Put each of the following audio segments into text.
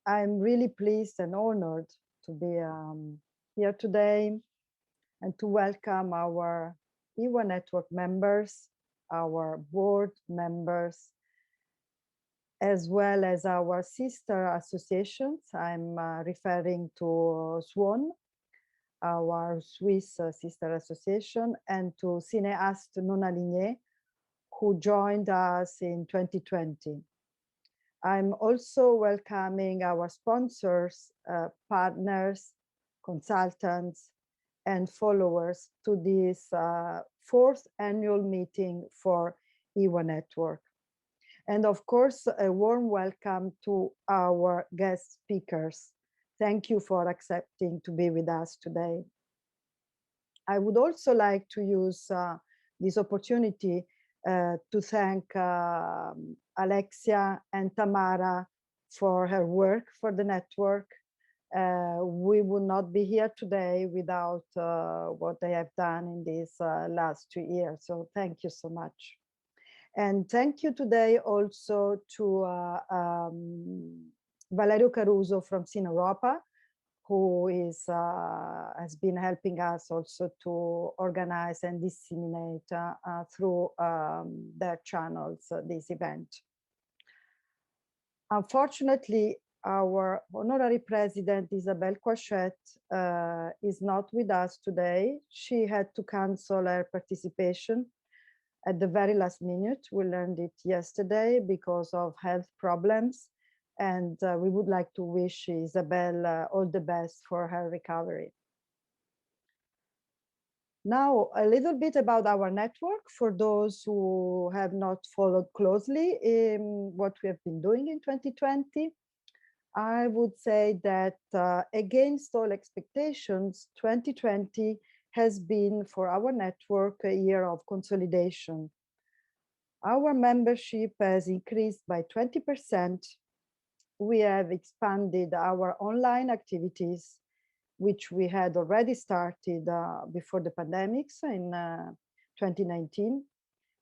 I'm really pleased and honored to be here today and to welcome our EWA Network members, our board members, as well as our sister associations. I'm referring to SWAN, our Swiss sister association, and to Cinéaste Non Aligné, who joined us in 2020. I'm also welcoming our sponsors, partners, consultants, and followers to this fourth annual meeting for EWA Network. And of course, a warm welcome to our guest speakers. Thank you for accepting to be with us today. I would also like to use this opportunity to thank Alexia and Tamara for her work for the network. We would not be here today without what they have done in these last 2 years. So thank you so much. And thank you today also to Valerio Caruso from Cineuropa, who has been helping us also to organize and disseminate through their channels this event. Unfortunately, our honorary president, Isabel Coixet, is not with us today. She had to cancel her participation at the very last minute. We learned it yesterday because of health problems. And we would like to wish Isabel all the best for her recovery. Now, a little bit about our network for those who have not followed closely what we have been doing in 2020. I would say that against all expectations, 2020 has been for our network a year of consolidation. Our membership has increased by 20%. We have expanded our online activities, which we had already started before the pandemic in 2019.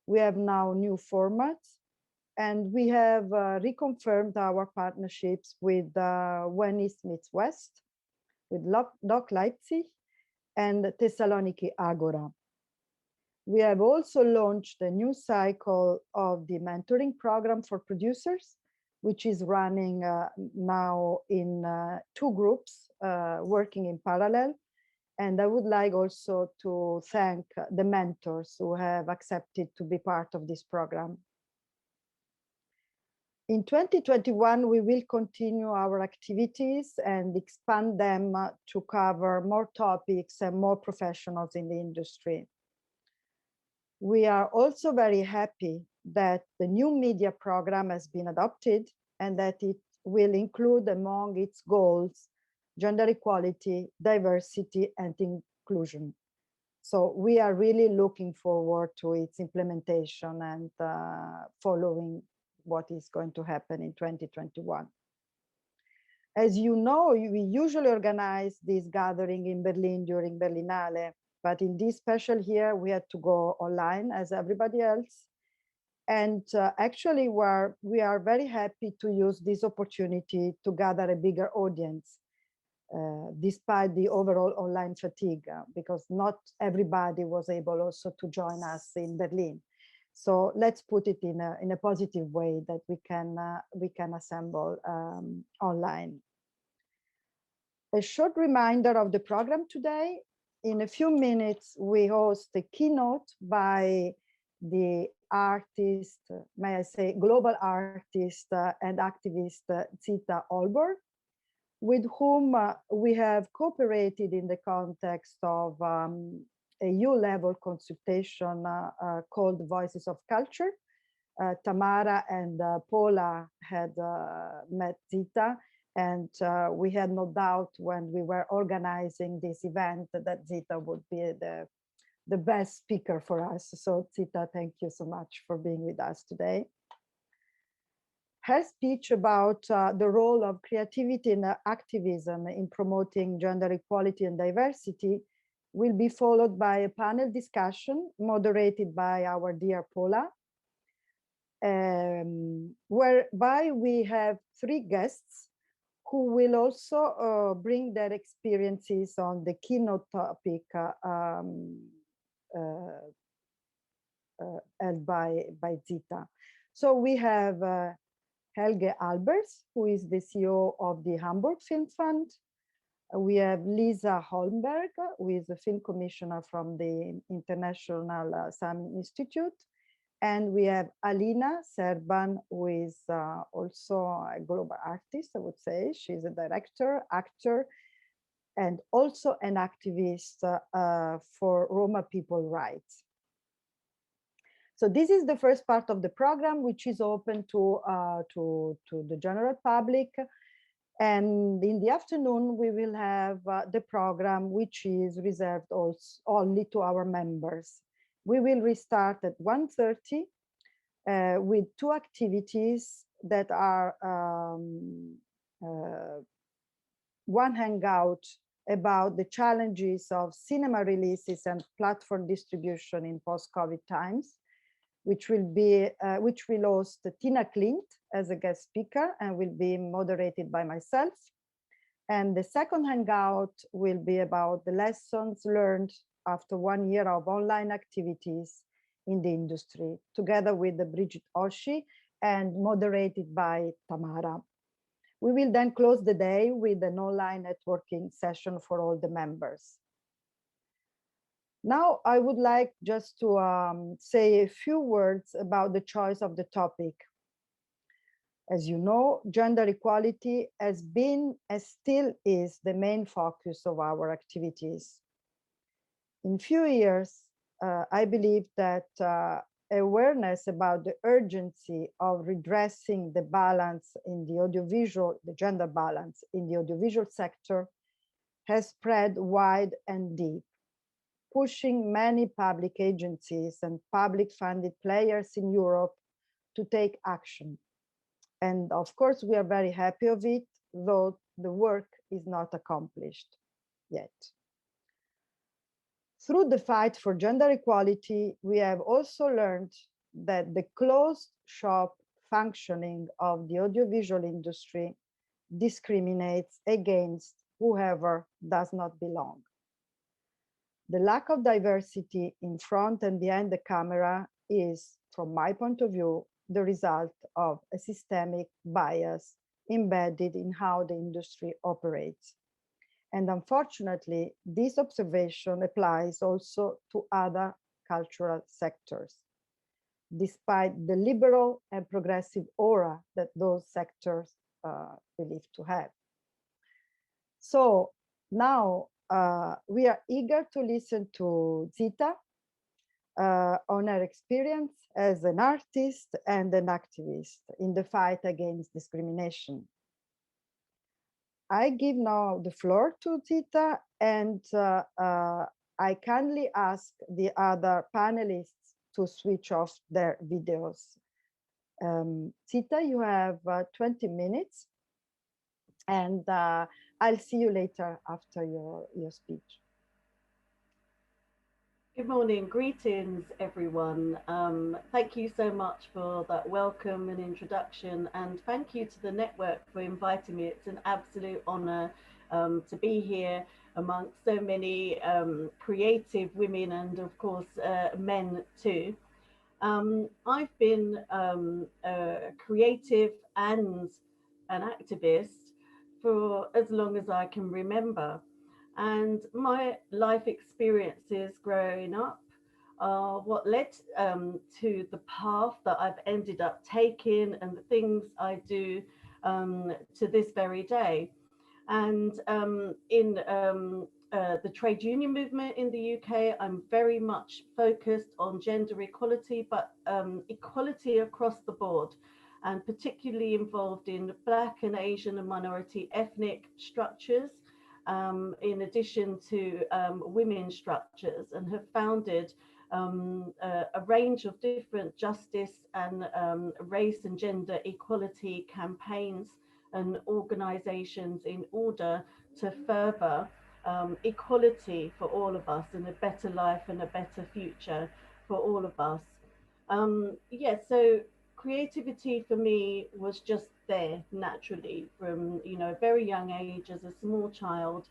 We have now new formats, and we have reconfirmed our partnerships with When East Meets West, with Doc Leipzig, and Thessaloniki Agora. We have also launched a new cycle of the mentoring program for producers, which is running now in 2 groups working in parallel. And I would like also to thank the mentors who have accepted to be part of this program. In 2021, we will continue our activities and expand them to cover more topics and more professionals in the industry. We are also very happy that the new media program has been adopted and that it will include among its goals gender equality, diversity, and inclusion. So we are really looking forward to its implementation and following what is going to happen in 2021. As you know, we usually organize this gathering in Berlin during Berlinale, but in this special year, we had to go online as everybody else. And actually, we are very happy to use this opportunity to gather a bigger audience, despite the overall online fatigue, because not everybody was able also to join us in Berlin. So let's put it in a positive way that we can assemble online. A short reminder of the program today. In a few minutes, we host a keynote by the artist, may I say, global artist and activist Zita Holbourne, with whom we have cooperated in the context of a EU-level consultation called Voices of Culture. Tamara and Paula had met Zita, and we had no doubt when we were organizing this event that Zita would be the best speaker for us. So Zita, thank you so much for being with us today. Her speech about the role of creativity and activism in promoting gender equality and diversity will be followed by a panel discussion moderated by our dear Paula, whereby we have 3 guests who will also bring their experiences on the keynote topic held by Zita. So we have Helge Albers, who is the CEO of the Hamburg Film Fund. We have Liisa Holmberg, who is a film commissioner from the International Sami Institute. And we have Alina Serban, who is also a global artist, I would say. She's a director, actor, and also an activist for Roma people rights. So this is the first part of the program, which is open to the general public. And in the afternoon, we will have the program, which is reserved also only to our members. We will restart at 1:30 with two activities that are one hangout about the challenges of cinema releases and platform distribution in post-COVID times, which will host Tina Klint as a guest speaker and will be moderated by myself. And the second hangout will be about the lessons learned after 1 year of online activities in the industry, together with Brigitte Oschi and moderated by Tamara. We will then close the day with an online networking session for all the members. Now, I would like just to say a few words about the choice of the topic. As you know, gender equality has been and still is the main focus of our activities. In few years, I believe that awareness about the urgency of redressing the balance in the audiovisual, the gender balance in the audiovisual sector has spread wide and deep, pushing many public agencies and public funded players in Europe to take action. And of course, we are very happy of it, though the work is not accomplished yet. Through the fight for gender equality, we have also learned that the closed shop functioning of the audiovisual industry discriminates against whoever does not belong. The lack of diversity in front and behind the camera is, from my point of view, the result of a systemic bias embedded in how the industry operates. And unfortunately, this observation applies also to other cultural sectors, despite the liberal and progressive aura that those sectors believe to have. So now we are eager to listen to Zita on her experience as an artist and an activist in the fight against discrimination. I give now the floor to Zita, and I kindly ask the other panelists to switch off their videos. Zita, you have 20 minutes, and I'll see you later after your speech. Good morning, greetings everyone. Thank you so much for that welcome and introduction, and thank you to the network for inviting me. It's an absolute honor to be here amongst so many creative women and of course men too. I've been a creative and an activist for as long as I can remember. And my life experiences growing up are what led to the path that I've ended up taking and the things I do to this very day. And in the trade union movement in the UK, I'm very much focused on gender equality, but equality across the board, and particularly involved in Black and Asian and minority ethnic structures, in addition to women's structures, and have founded a range of different justice and race and gender equality campaigns and organizations in order to further equality for all of us and a better life and a better future for all of us. So creativity for me was just there naturally from, you know, a very young age as a small child.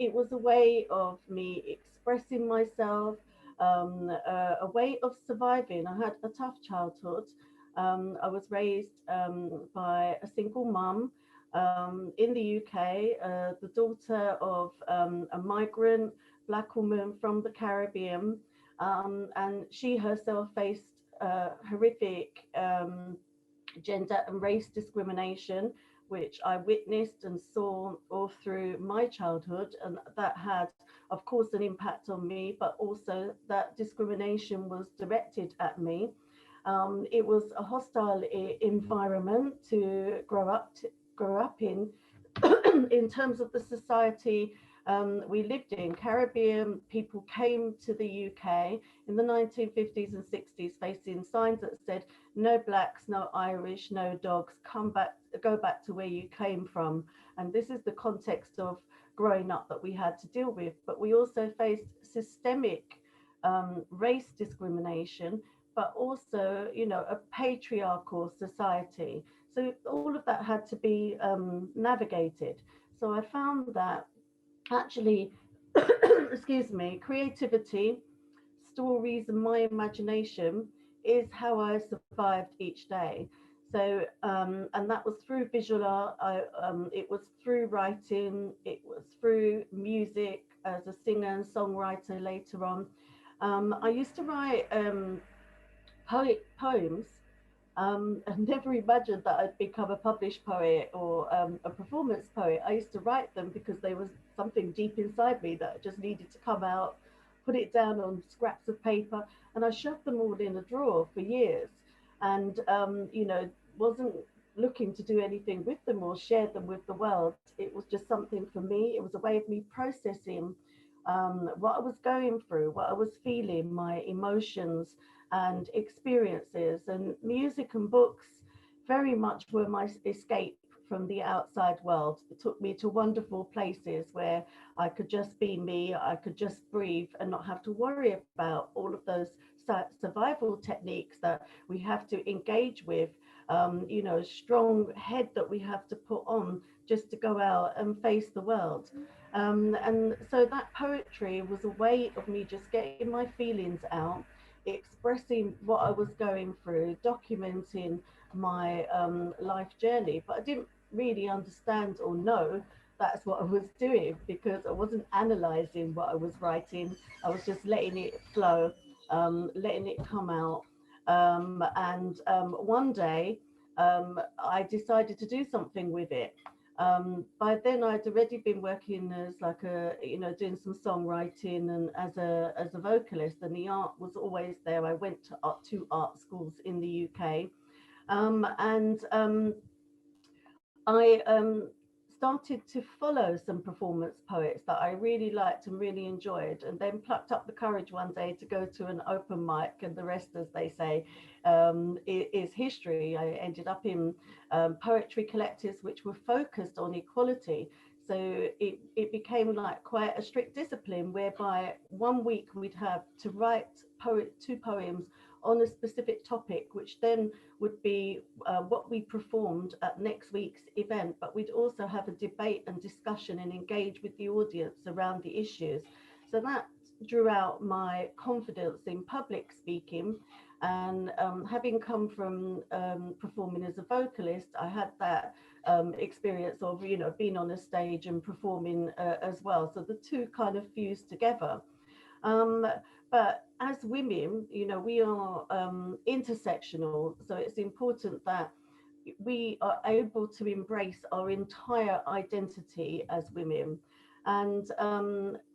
It was a way of me expressing myself, a way of surviving. I had a tough childhood. I was raised by a single mum in the UK, the daughter of a migrant Black woman from the Caribbean. And she herself faced horrific gender and race discrimination, which I witnessed and saw all through my childhood. And that had, of course, an impact on me, but also that discrimination was directed at me. It was a hostile environment to grow up in terms of the society we lived in. Caribbean people came to the UK in the 1950s and 60s facing signs that said, no blacks, no Irish, no dogs, go back to where you came from. And this is the context of growing up that we had to deal with. But we also faced systemic race discrimination, but also, you know, a patriarchal society. So all of that had to be navigated. So I found that actually, excuse me, creativity, stories, and my imagination is how I survived each day. So, and that was through visual art. It was through writing. It was through music as a singer and songwriter later on. I used to write poems. I never imagined that I'd become a published poet or a performance poet. I used to write them because there was something deep inside me that just needed to come out, put it down on scraps of paper, and I shoved them all in a drawer for years, and you know, wasn't looking to do anything with them or share them with the world. It was just something for me. It was a way of me processing what I was going through, what I was feeling, my emotions and experiences. And music and books very much were my escape from the outside world. It took me to wonderful places where I could just be me, I could just breathe and not have to worry about all of those survival techniques that we have to engage with, you know, strong head that we have to put on just to go out and face the world. And so that poetry was a way of me just getting my feelings out, expressing what I was going through, documenting my life journey. But I didn't really understand or know that's what I was doing because I wasn't analyzing what I was writing. I was just letting it flow, letting it come out. And one day I decided to do something with it. By then I'd already been working as like a, you know, doing some songwriting and as a vocalist, and the art was always there. I went to art schools in the UK, and I started to follow some performance poets that I really liked and really enjoyed, and then plucked up the courage one day to go to an open mic, and the rest, as they say, is history. I ended up in poetry collectives which were focused on equality. So it became like quite a strict discipline whereby one week we'd have to write two poems on a specific topic, which then would be what we performed at next week's event. But we'd also have a debate and discussion and engage with the audience around the issues. So that drew out my confidence in public speaking. And having come from performing as a vocalist, I had that experience of, you know, being on a stage and performing as well. So the two kind of fused together. But as women, you know, we are intersectional, so it's important that we are able to embrace our entire identity as women. And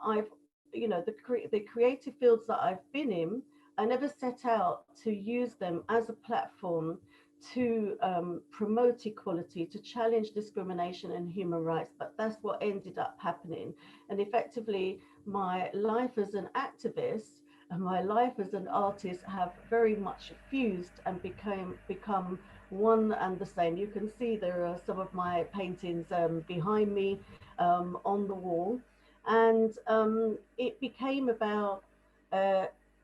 I've, you know, the creative fields that I've been in, I never set out to use them as a platform to promote equality, to challenge discrimination and human rights, but that's what ended up happening. And effectively, my life as an activist and my life as an artist have very much fused and become one and the same. You can see there are some of my paintings behind me on the wall, and it became about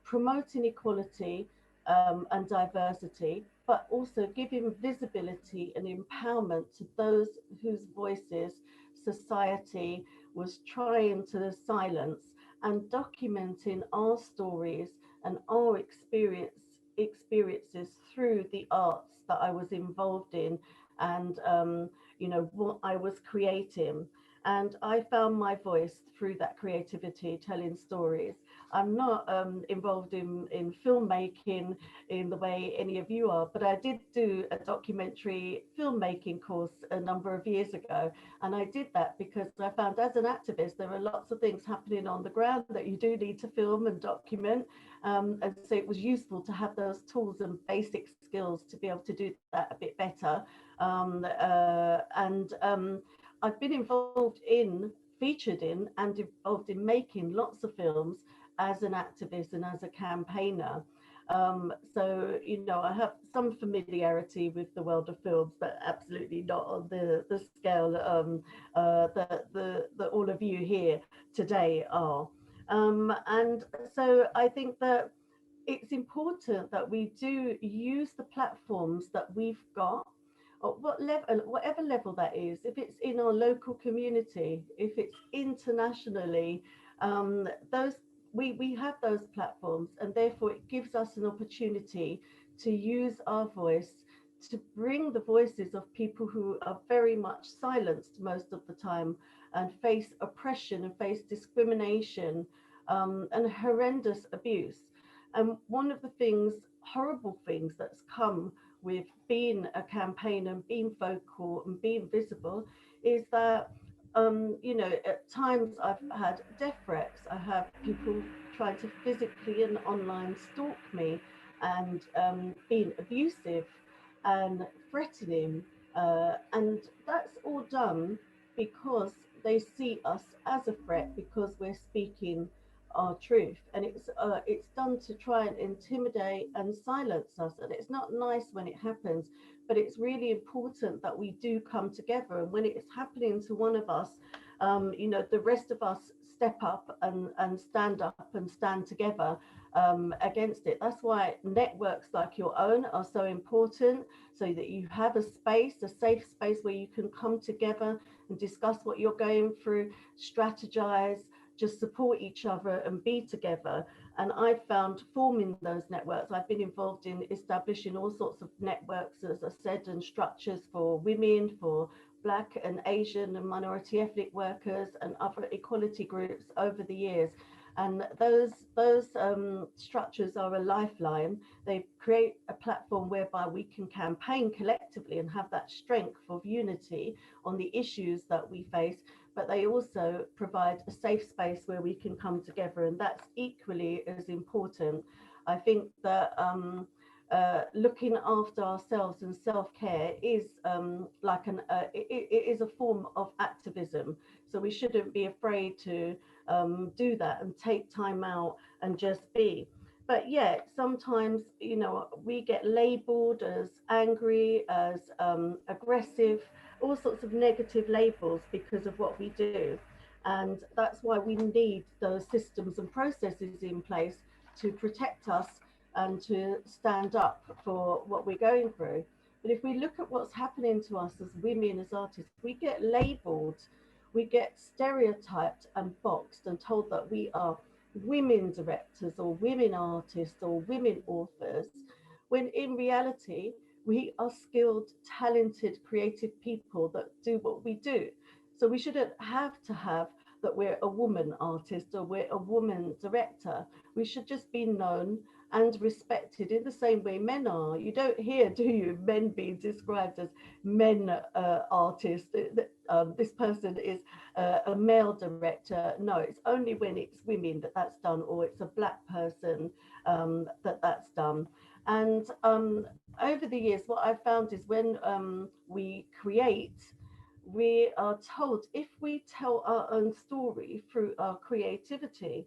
promoting equality and diversity, but also giving visibility and empowerment to those whose voices society was trying to silence, and documenting our stories and our experiences through the arts that I was involved in, and what I was creating. And I found my voice through that creativity, telling stories. I'm not involved in filmmaking in the way any of you are, but I did do a documentary filmmaking course a number of years ago. And I did that because I found, as an activist, there are lots of things happening on the ground that you do need to film and document. And so it was useful to have those tools and basic skills to be able to do that a bit better. I've been involved in, featured in, and involved in making lots of films as an activist and as a campaigner. So, I have some familiarity with the world of films, but absolutely not on the scale that all of you here today are. And so I think that it's important that we do use the platforms that we've got, or whatever level that is, if it's in our local community, if it's internationally, those we have those platforms, and therefore it gives us an opportunity to use our voice to bring the voices of people who are very much silenced most of the time, and face oppression and face discrimination, and horrendous abuse. And one of the horrible things that's come with being a campaigner and being vocal and being visible is that, at times I've had death threats. I have people trying to physically and online stalk me, and being abusive and threatening. And that's all done because they see us as a threat, because we're speaking our truth, and it's done to try and intimidate and silence us. And it's not nice when it happens, but it's really important that we do come together. And when it's happening to one of us, the rest of us step up and stand up and stand together against it. That's why networks like your own are so important, so that you have a safe space where you can come together and discuss what you're going through, strategize, just support each other and be together. And I've found forming those networks, I've been involved in establishing all sorts of networks, as I said, and structures for women, for Black and Asian and minority ethnic workers, and other equality groups over the years. And those structures are a lifeline. They create a platform whereby we can campaign collectively and have that strength of unity on the issues that we face, but they also provide a safe space where we can come together, and that's equally as important. I think that looking after ourselves and self-care is it is a form of activism. So we shouldn't be afraid to do that and take time out and just be. But yeah, sometimes, we get labeled as angry, as aggressive, all sorts of negative labels because of what we do. And that's why we need those systems and processes in place to protect us and to stand up for what we're going through. But if we look at what's happening to us as women, as artists, we get labeled, we get stereotyped and boxed and told that we are women directors or women artists or women authors, when in reality, we are skilled, talented, creative people that do what we do. So we shouldn't have to have that we're a woman artist or we're a woman director. We should just be known and respected in the same way men are. You don't hear, do you, men being described as men artists. This person is a male director. No, it's only when it's women that that's done, or it's a Black person that that's done. And over the years, what I've found is when we create, we are told, if we tell our own story through our creativity,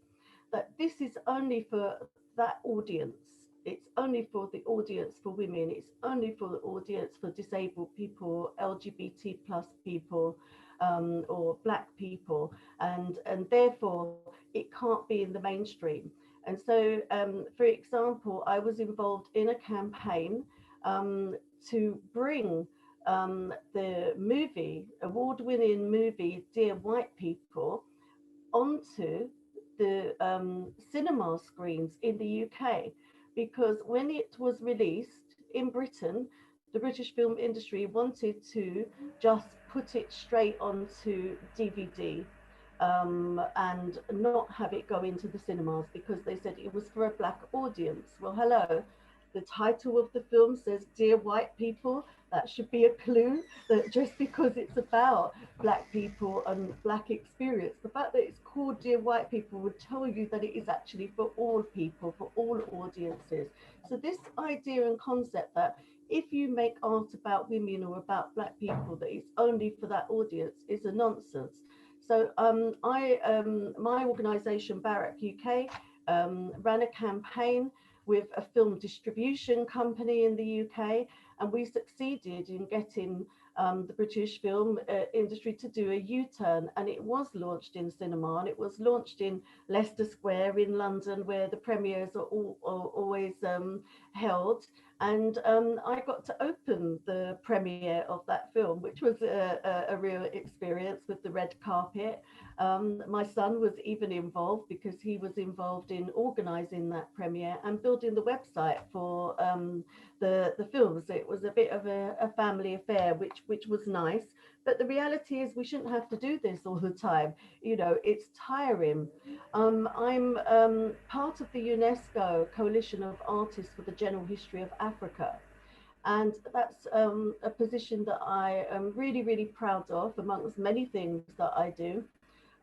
that this is only for that audience. It's only for the audience for women. It's only for the audience for disabled people, LGBT plus people, or Black people, and therefore it can't be in the mainstream. And so, for example, I was involved in a campaign to bring the award-winning movie Dear White People onto the cinema screens in the UK, because when it was released in Britain, the British film industry wanted to just put it straight onto DVD, and not have it go into the cinemas, because they said it was for a black audience. Well, hello, the title of the film says Dear White People. That should be a clue that just because it's about black people and black experience, the fact that it's called Dear White People would tell you that it is actually for all people, for all audiences. So this idea and concept that if you make art about women or about black people, that it's only for that audience, is a nonsense. So my organisation, Barrack UK, ran a campaign with a film distribution company in the UK, and we succeeded in getting the British film industry to do a U-turn, and it was launched in cinema, and it was launched in Leicester Square in London, where the premieres are always held. And I got to open the premiere of that film, which was a real experience with the red carpet. My son was even involved, because he was involved in organising that premiere and building the website for the films. It was a bit of a family affair, which was nice. But the reality is we shouldn't have to do this all the time. You know, it's tiring. I'm part of the UNESCO Coalition of Artists for the General History of Africa. And that's a position that I am really, really proud of, amongst many things that I do.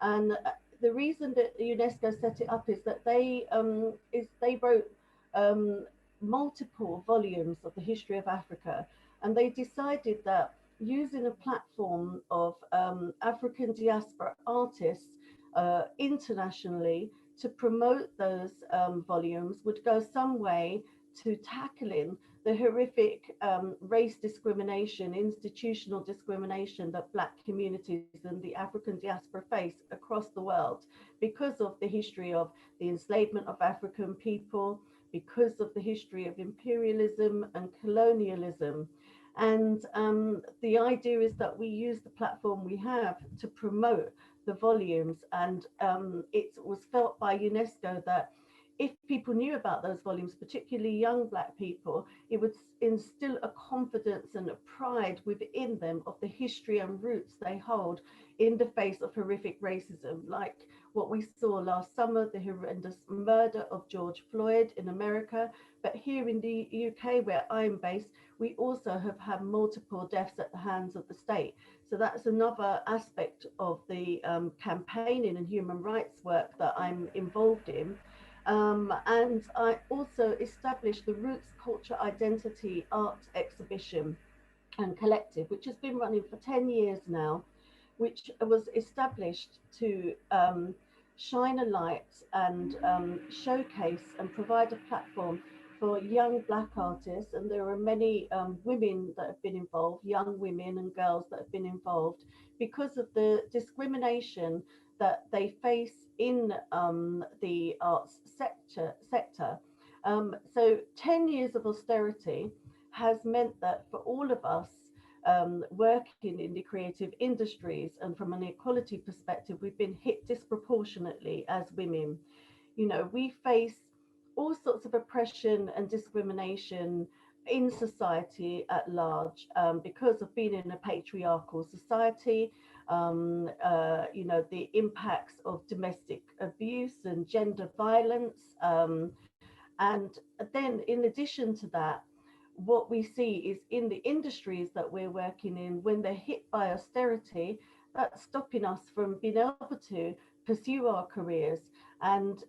And the reason that UNESCO set it up is that they wrote multiple volumes of the history of Africa, and they decided that using a platform of African diaspora artists internationally to promote those volumes would go some way to tackling the horrific race discrimination, institutional discrimination that Black communities and the African diaspora face across the world, because of the history of the enslavement of African people, because of the history of imperialism and colonialism. And the idea is that we use the platform we have to promote the volumes. And it was felt by UNESCO that if people knew about those volumes, particularly young Black people, it would instill a confidence and a pride within them of the history and roots they hold in the face of horrific racism, like what we saw last summer, the horrendous murder of George Floyd in America. But here in the UK, where I'm based, we also have had multiple deaths at the hands of the state. So that's another aspect of the campaigning and human rights work that I'm involved in. And I also established the Roots Culture Identity Art Exhibition and Collective, which has been running for 10 years now, which was established to shine a light and showcase and provide a platform for young Black artists. And there are many women that have been involved, young women and girls that have been involved, because of the discrimination that they face in the arts sector. So 10 years of austerity has meant that for all of us working in the creative industries, and from an equality perspective, we've been hit disproportionately as women. You know, we face all sorts of oppression and discrimination in society at large, because of being in a patriarchal society. You know, the impacts of domestic abuse and gender violence. And then in addition to that, what we see is in the industries that we're working in, when they're hit by austerity, that's stopping us from being able to pursue our careers. And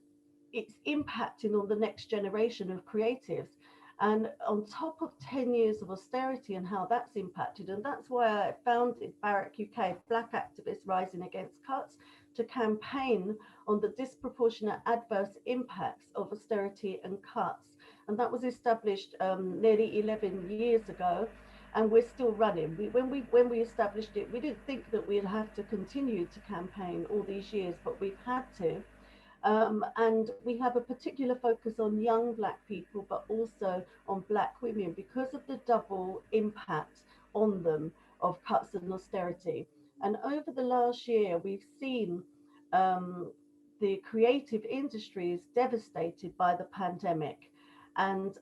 it's impacting on the next generation of creatives. And on top of 10 years of austerity and how that's impacted, and that's why I founded Barrack UK, Black Activists Rising Against Cuts, to campaign on the disproportionate adverse impacts of austerity and cuts. And that was established nearly 11 years ago, and we're still running. When we established it, we didn't think that we'd have to continue to campaign all these years, but we've had to. And we have a particular focus on young Black people, but also on Black women because of the double impact on them of cuts and austerity. And over the last year, we've seen um, the creative industries devastated by the pandemic. And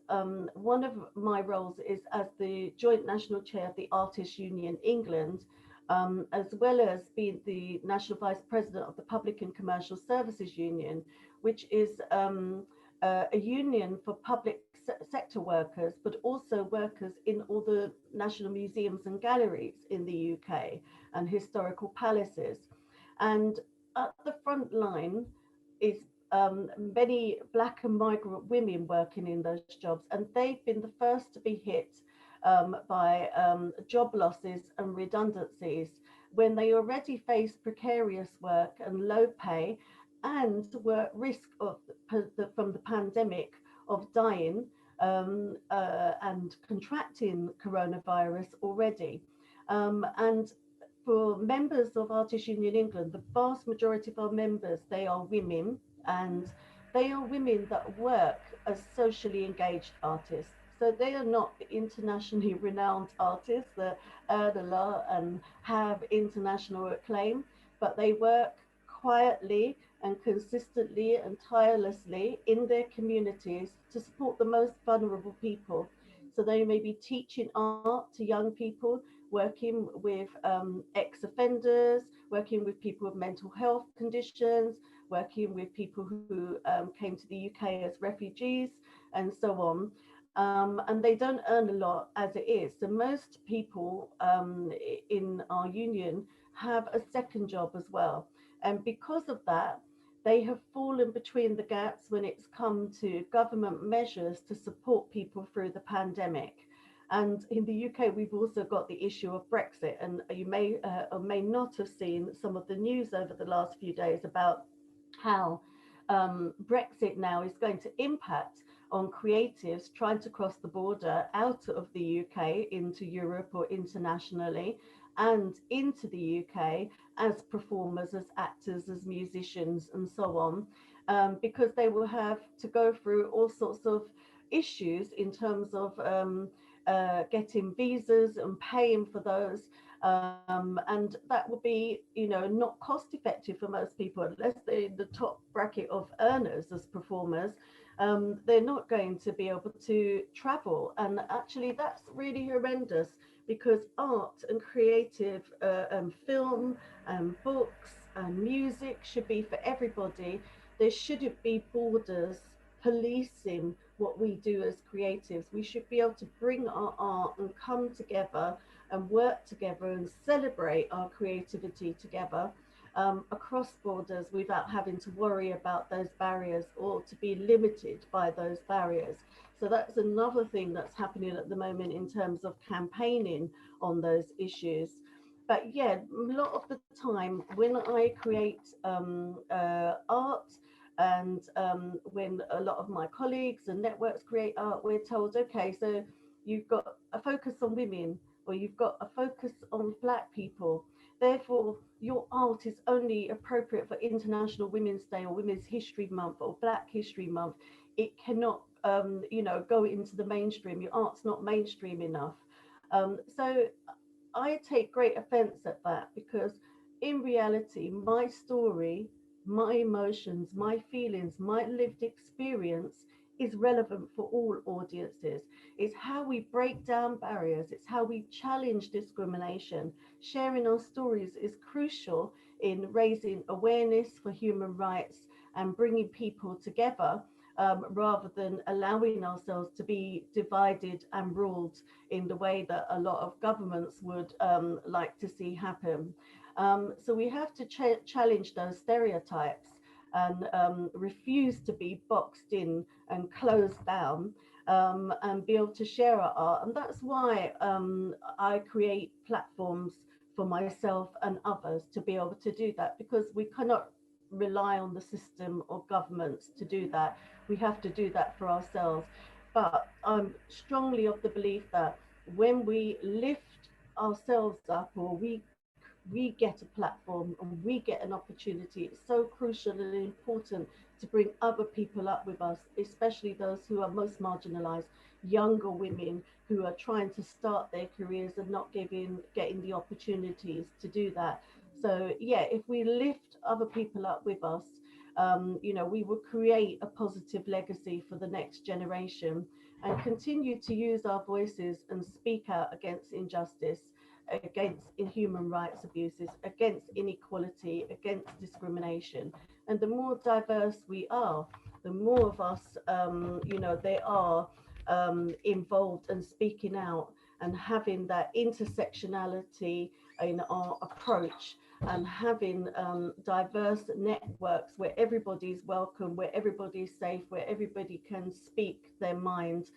one of my roles is as the Joint National Chair of the Artists Union England, as well as being the National Vice President of the Public and Commercial Services Union, which is a union for public sector workers, but also workers in all the national museums and galleries in the UK and historical palaces. And at the front line is many Black and migrant women working in those jobs, and they've been the first to be hit by job losses and redundancies when they already face precarious work and low pay and were at risk of from the pandemic of dying and contracting coronavirus already. And for members of Artists Union England, the vast majority of our members, they are women, and they are women that work as socially engaged artists. So they are not internationally renowned artists that earn a lot and have international acclaim, but they work quietly and consistently and tirelessly in their communities to support the most vulnerable people. So they may be teaching art to young people, working with ex-offenders, working with people with mental health conditions, working with people who came to the UK as refugees, and so on. And they don't earn a lot as it is. So most people in our union have a second job as well. And because of that, they have fallen between the gaps when it's come to government measures to support people through the pandemic. And in the UK, we've also got the issue of Brexit. And you may or may not have seen some of the news over the last few days about how Brexit now is going to impact on creatives trying to cross the border out of the UK into Europe or internationally and into the UK as performers, as actors, as musicians, and so on, because they will have to go through all sorts of issues in terms of getting visas and paying for those. And that would be, you know, not cost effective for most people unless they're in the top bracket of earners as performers. They're not going to be able to travel. And actually, that's really horrendous because art and creative film and books and music should be for everybody. There shouldn't be borders policing what we do as creatives. We should be able to bring our art and come together and work together and celebrate our creativity together across borders without having to worry about those barriers or to be limited by those barriers. So that's another thing that's happening at the moment in terms of campaigning on those issues. But yeah, a lot of the time when I create art and when a lot of my colleagues and networks create art, we're told, okay, so you've got a focus on women or you've got a focus on Black people. Therefore, your art is only appropriate for International Women's Day or Women's History Month or Black History Month. It cannot, you know, go into the mainstream. Your art's not mainstream enough. So I take great offense at that because in reality, my story, my emotions, my feelings, my lived experience is relevant for all audiences. It's how we break down barriers. It's how we challenge discrimination. Sharing our stories is crucial in raising awareness for human rights and bringing people together rather than allowing ourselves to be divided and ruled in the way that a lot of governments would like to see happen. So we have to challenge those stereotypes and refuse to be boxed in and closed down and be able to share our art. And that's why I create platforms for myself and others to be able to do that, because we cannot rely on the system or governments to do that. We have to do that for ourselves. But I'm strongly of the belief that when we lift ourselves up or we we get a platform and we get an opportunity. It's so crucial and important to bring other people up with us, especially those who are most marginalized, younger women who are trying to start their careers and not getting the opportunities to do that. So yeah, if we lift other people up with us, we will create a positive legacy for the next generation and continue to use our voices and speak out against injustice, against human rights abuses, against inequality, against discrimination. And the more diverse we are, the more of us, they are involved and speaking out and having that intersectionality in our approach and having diverse networks where everybody's welcome, where everybody's safe, where everybody can speak their mind.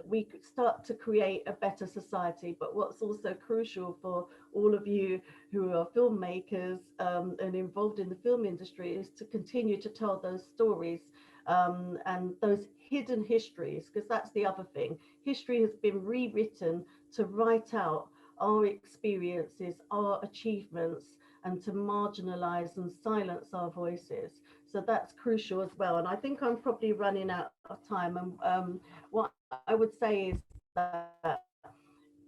We could start to create a better society. But what's also crucial for all of you who are filmmakers and involved in the film industry is to continue to tell those stories and those hidden histories, because that's the other thing. History has been rewritten to write out our experiences, our achievements, and to marginalize and silence our voices. So that's crucial as well. And I think I'm probably running out of time. And what I would say is that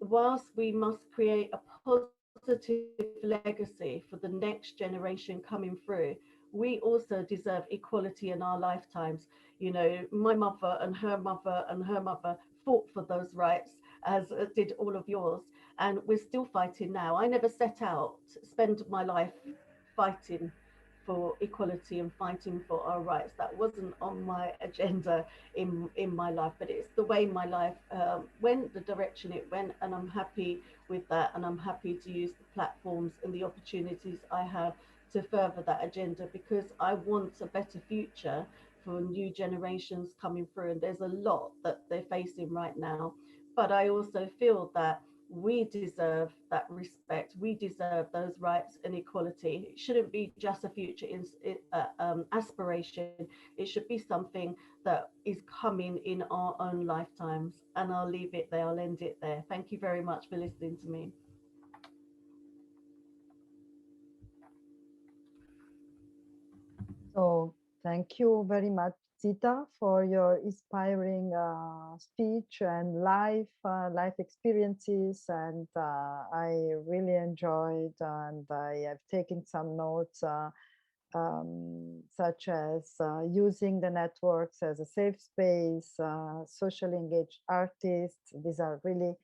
whilst we must create a positive legacy for the next generation coming through, we also deserve equality in our lifetimes. You know, my mother and her mother and her mother fought for those rights, as did all of yours. And we're still fighting now. I never set out to spend my life fighting for equality and fighting for our rights. That wasn't on my agenda in my life, but it's the way my life went, the direction it went, and I'm happy with that. And I'm happy to use the platforms and the opportunities I have to further that agenda, because I want a better future for new generations coming through. And there's a lot that they're facing right now. But I also feel that we deserve that respect. We deserve those rights and equality. It shouldn't be just a future aspiration. It should be something that is coming in our own lifetimes. And I'll leave it there. I'll end it there. Thank you very much for listening to me. So thank you very much, Zita, for your inspiring speech and life experiences. And I really enjoyed, and I have taken some notes, such as using the networks as a safe space, socially engaged artists. These are really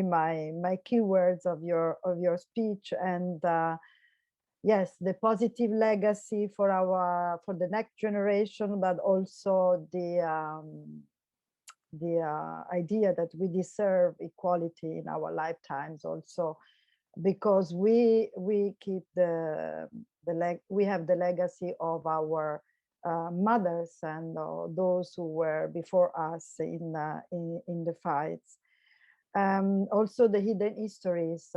my keywords of your speech. And yes, the positive legacy for the next generation, but also the idea that we deserve equality in our lifetimes also, because we keep we have the legacy of our mothers and those who were before us in the fights. Also the hidden histories.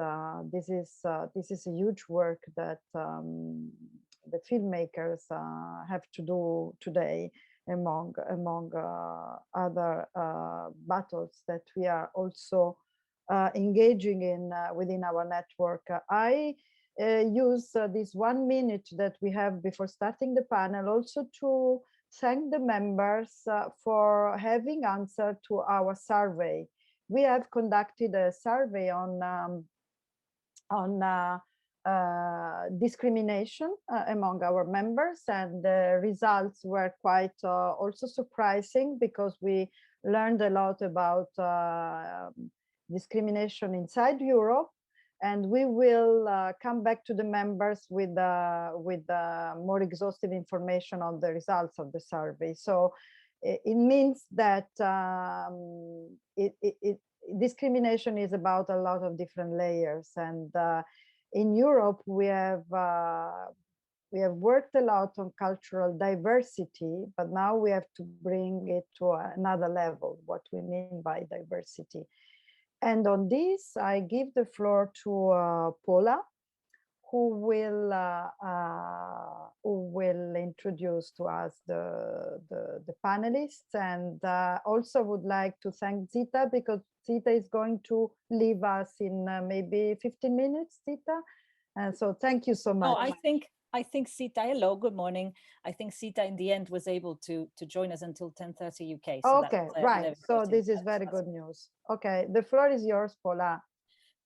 This is a huge work that the filmmakers have to do today, among other battles that we are also engaging in within our network. I use this 1 minute that we have before starting the panel also to thank the members for having answered to our survey. We have conducted a survey on discrimination among our members, and the results were quite also surprising, because we learned a lot about discrimination inside Europe. And we will come back to the members with more exhaustive information on the results of the survey. So it means that discrimination is about a lot of different layers. And in Europe, we have worked a lot on cultural diversity, but now we have to bring it to another level, what we mean by diversity. And on this, I give the floor to Paula, who will introduce to us the panelists. And also would like to thank Zita, because Zita is going to leave us in maybe 15 minutes, Zita. And so thank you so much. Oh, I think Zita, hello, good morning. I think Zita in the end was able to join us until 10:30 UK. So Okay, right. So this is very good news. Okay, the floor is yours, Paula.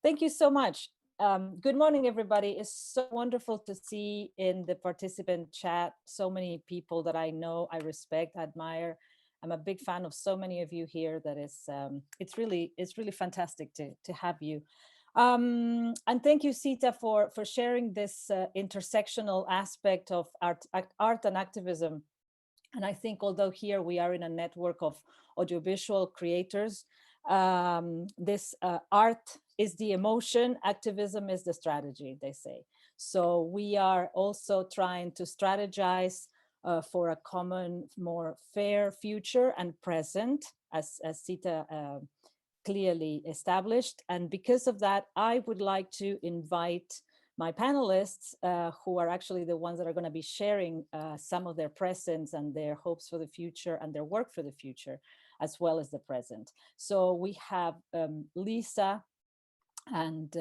Thank you so much. Good morning, everybody. It's so wonderful to see in the participant chat so many people that I know, I respect, admire. I'm a big fan of so many of you here. That is, it's really fantastic to have you. And thank you, Zita, for sharing this intersectional aspect of art and activism. And I think although here we are in a network of audiovisual creators, this art is the emotion, activism is the strategy, they say. So we are also trying to strategize for a common, more fair future and present, as Zita clearly established. And because of that, I would like to invite my panelists, who are actually the ones that are going to be sharing some of their presence and their hopes for the future and their work for the future, as well as the present. So we have Liisa and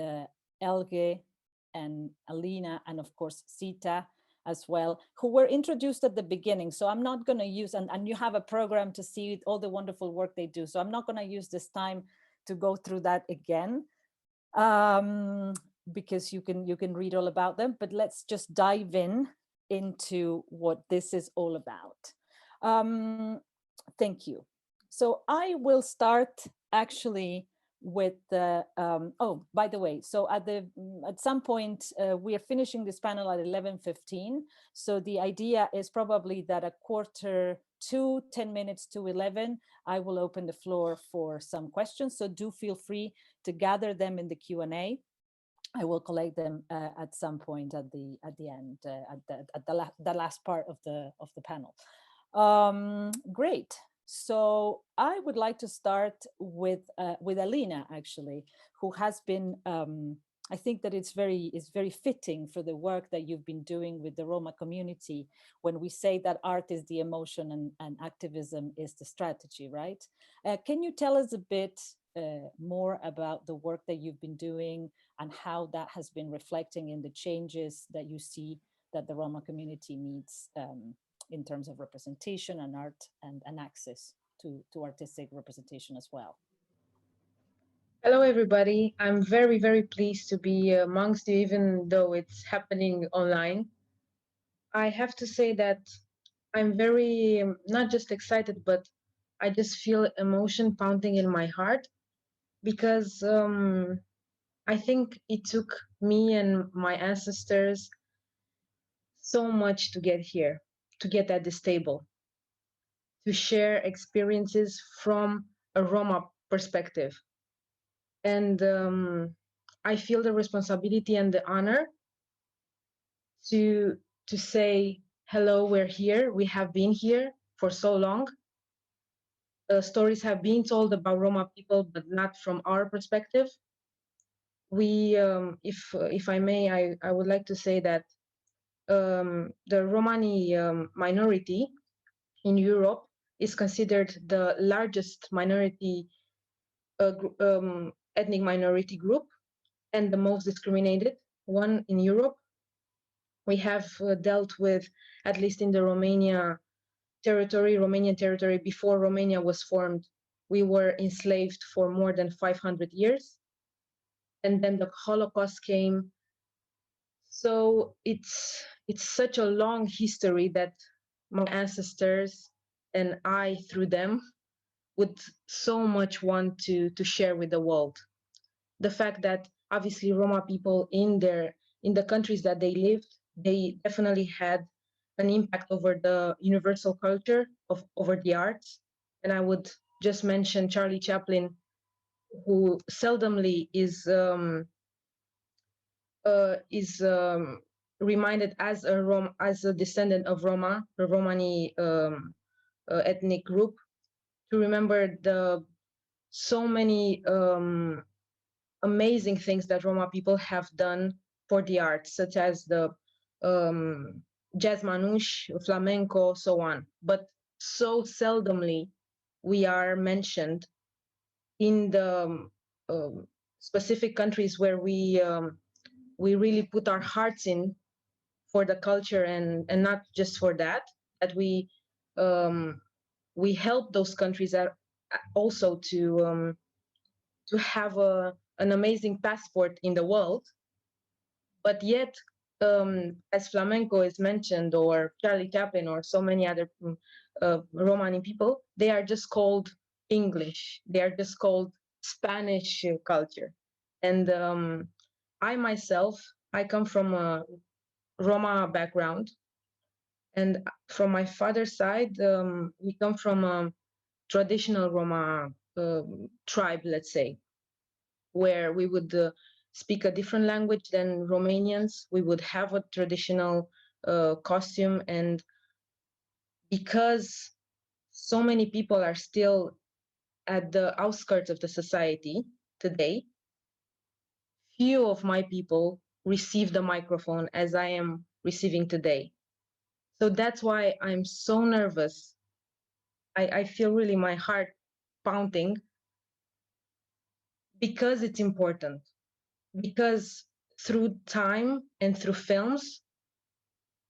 Helge and Alina, and of course Zita as well, who were introduced at the beginning. So I'm not going to use, and you have a program to see all the wonderful work they do. So I'm not going to use this time to go through that again. Because you can read all about them, but let's just dive into what this is all about. Thank you. So I will start actually with the, oh, by the way, so at some point, we are finishing this panel at 11:15. So the idea is probably that a quarter to 10 minutes to 11, I will open the floor for some questions. So do feel free to gather them in the Q&A. I will collect them at some point at the end, at the last part of the panel. Great. So I would like to start with Alina, actually, who has been. I think that it's very fitting for the work that you've been doing with the Roma community when we say that art is the emotion and activism is the strategy, right? Can you tell us a bit more about the work that you've been doing and how that has been reflecting in the changes that you see that the Roma community needs in terms of representation and art and access to artistic representation as well? Hello, everybody. I'm very, very pleased to be amongst you, even though it's happening online. I have to say that I'm very, not just excited, but I just feel emotion pounding in my heart because I think it took me and my ancestors so much to get here, to get at this table, to share experiences from a Roma perspective. And I feel the responsibility and the honor to say, hello, we're here. We have been here for so long. Stories have been told about Roma people, but not from our perspective. We, if I may, I would like to say that the Romani minority in Europe is considered the largest minority, ethnic minority group, and the most discriminated one in Europe. We have dealt with, at least in the Romanian territory, before Romania was formed, we were enslaved for more than 500 years. And then the Holocaust came. So it's such a long history that my ancestors and I, through them, would so much want to share with the world. The fact that obviously Roma people in the countries that they lived, they definitely had an impact over the universal culture over the arts. And I would just mention Charlie Chaplin, who seldomly is reminded as a descendant of Roma, the Romani ethnic group, to remember the so many amazing things that Roma people have done for the arts, such as the jazz manouche, flamenco, so on. But so seldomly we are mentioned in the specific countries where we we really put our hearts in for the culture, and not just for that we help those countries also to have an amazing passport in the world. But yet, as flamenco is mentioned, or Charlie Chaplin, or so many other Romani people, they are just called English. They are just called Spanish culture. And I myself, I come from a Roma background. And from my father's side, we come from a traditional Roma tribe, let's say, where we would speak a different language than Romanians. We would have a traditional costume. And because so many people are still at the outskirts of the society today, few of my people receive the microphone as I am receiving today. So that's why I'm so nervous. I feel really my heart pounding, because it's important. Because through time and through films,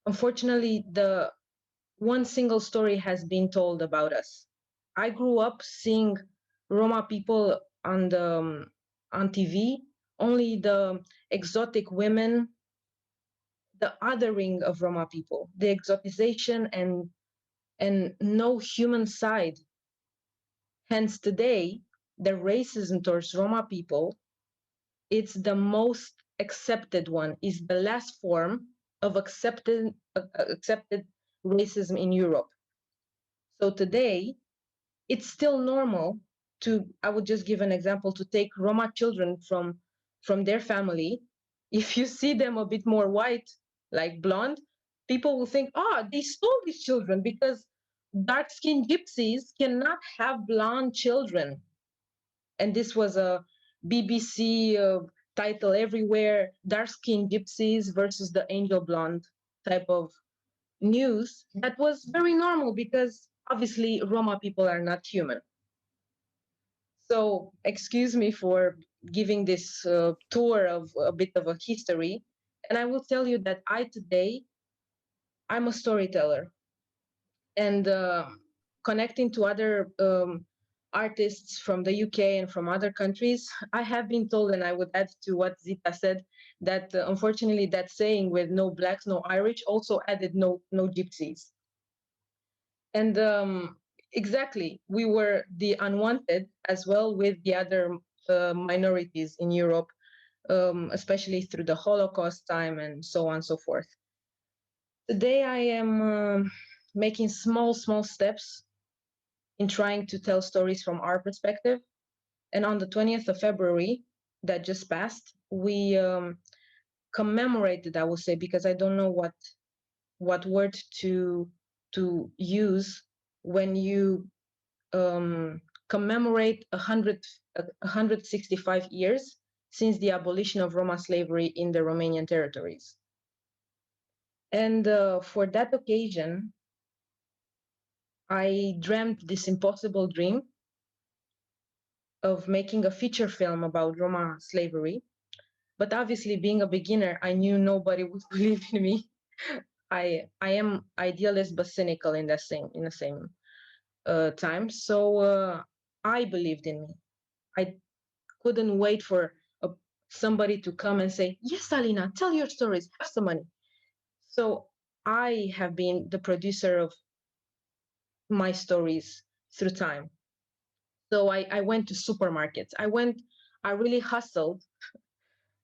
unfortunately, the one single story has been told about us. I grew up seeing Roma people on TV, only the exotic women, the othering of Roma people, the exotization, and no human side. Hence today, the racism towards Roma people, it's the most accepted one, is the last form of accepted racism in Europe. So today, it's still normal to, I would just give an example, to take Roma children from their family. If you see them a bit more white, like blonde, people will think, they stole these children, because dark-skinned gypsies cannot have blonde children. And this was a BBC title everywhere, dark-skinned gypsies versus the angel blonde type of news. That was very normal, because obviously Roma people are not human. So excuse me for giving this tour of a bit of a history. And I will tell you that I'm a storyteller. And connecting to other artists from the UK and from other countries, I have been told, and I would add to what Zita said, that unfortunately that saying with no blacks, no Irish also added no gypsies. And exactly, we were the unwanted as well with the other minorities in Europe, especially through the Holocaust time and so on and so forth. Today I am making small steps in trying to tell stories from our perspective. And on the 20th of February that just passed, we commemorated, I will say, because I don't know what word to use when you commemorate 165 years since the abolition of Roma slavery in the Romanian territories. And for that occasion, I dreamt this impossible dream of making a feature film about Roma slavery. But obviously, being a beginner, I knew nobody would believe in me. I am idealist but cynical in the same time. So I believed in me. I couldn't wait for somebody to come and say, "Yes, Alina, tell your stories, have some money." So I have been the producer of my stories through time. So I went to supermarkets. I really hustled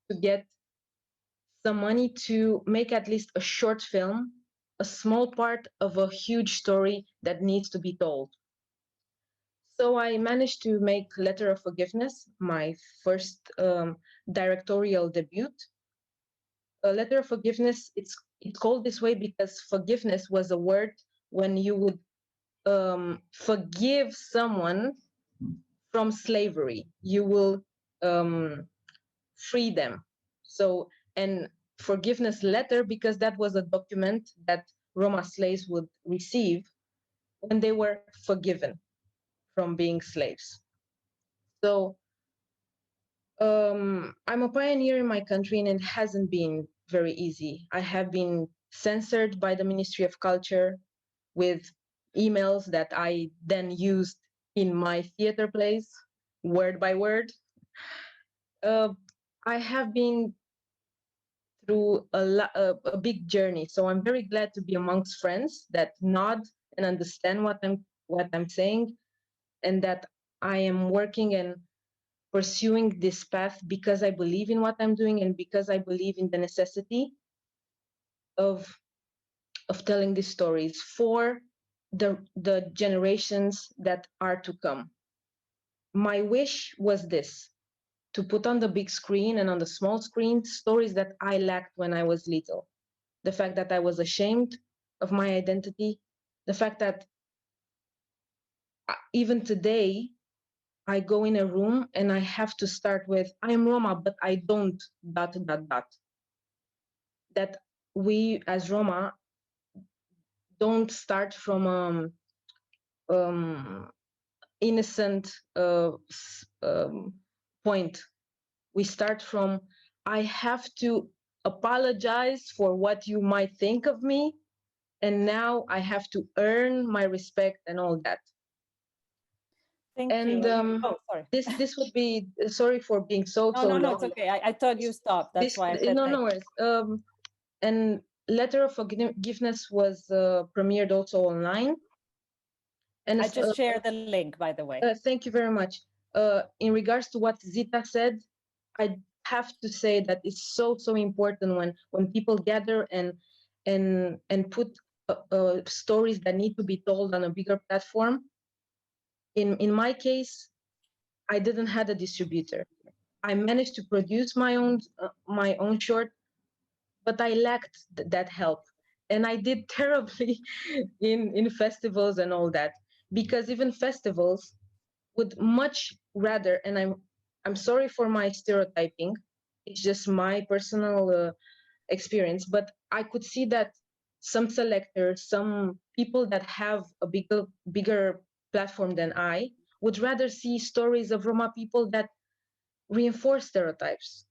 to get some money to make at least a short film, a small part of a huge story that needs to be told. So I managed to make Letter of Forgiveness, my first directorial debut. A Letter of Forgiveness, it's called this way because forgiveness was a word when you would forgive someone from slavery. You will free them. So, and forgiveness letter, because that was a document that Roma slaves would receive when they were forgiven from being slaves. So I'm a pioneer in my country, and it hasn't been very easy. I have been censored by the Ministry of Culture with emails that I then used in my theater plays, word by word. I have been through a big journey, so I'm very glad to be amongst friends that nod and understand what I'm saying, and that I am working and pursuing this path because I believe in what I'm doing, and because I believe in the necessity of telling these stories for the generations that are to come. My wish was this: to put on the big screen and on the small screen stories that I lacked when I was little. The fact that I was ashamed of my identity, the fact that even today I go in a room and I have to start with, I am Roma, but I don't ... That we as Roma don't start from innocent point. We start from, I have to apologize for what you might think of me, and now I have to earn my respect and all that. Thank And you. Oh, sorry. this would be, sorry for being so No, long. it's okay. I thought you stopped. That's why I said no worries. And Letter of Forgiveness was premiered also online. And I just shared the link, by the way. Thank you very much. In regards to what Zita said, I have to say that it's so important when people gather and put stories that need to be told on a bigger platform. In my case, I didn't have a distributor. I managed to produce my own short, but I lacked that help, and I did terribly in festivals and all that, because even festivals would much rather, and I'm sorry for my stereotyping, it's just my personal experience, but I could see that some selectors, some people that have a bigger platform than I, would rather see stories of Roma people that reinforce stereotypes,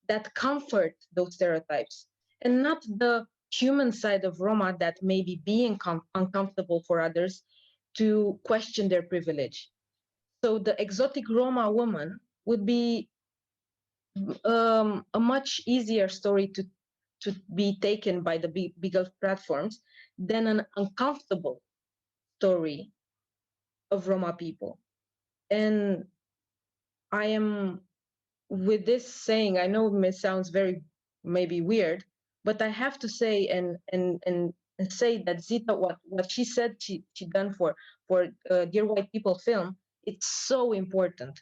that comfort those stereotypes, and not the human side of Roma that may be being uncomfortable for others to question their privilege. So the exotic Roma woman would be a much easier story to be taken by the bigger platforms than an uncomfortable story of Roma people. And I am, with this saying, I know it sounds very maybe weird, but I have to say and say that Zita, what she said she done for Dear White People film, it's so important,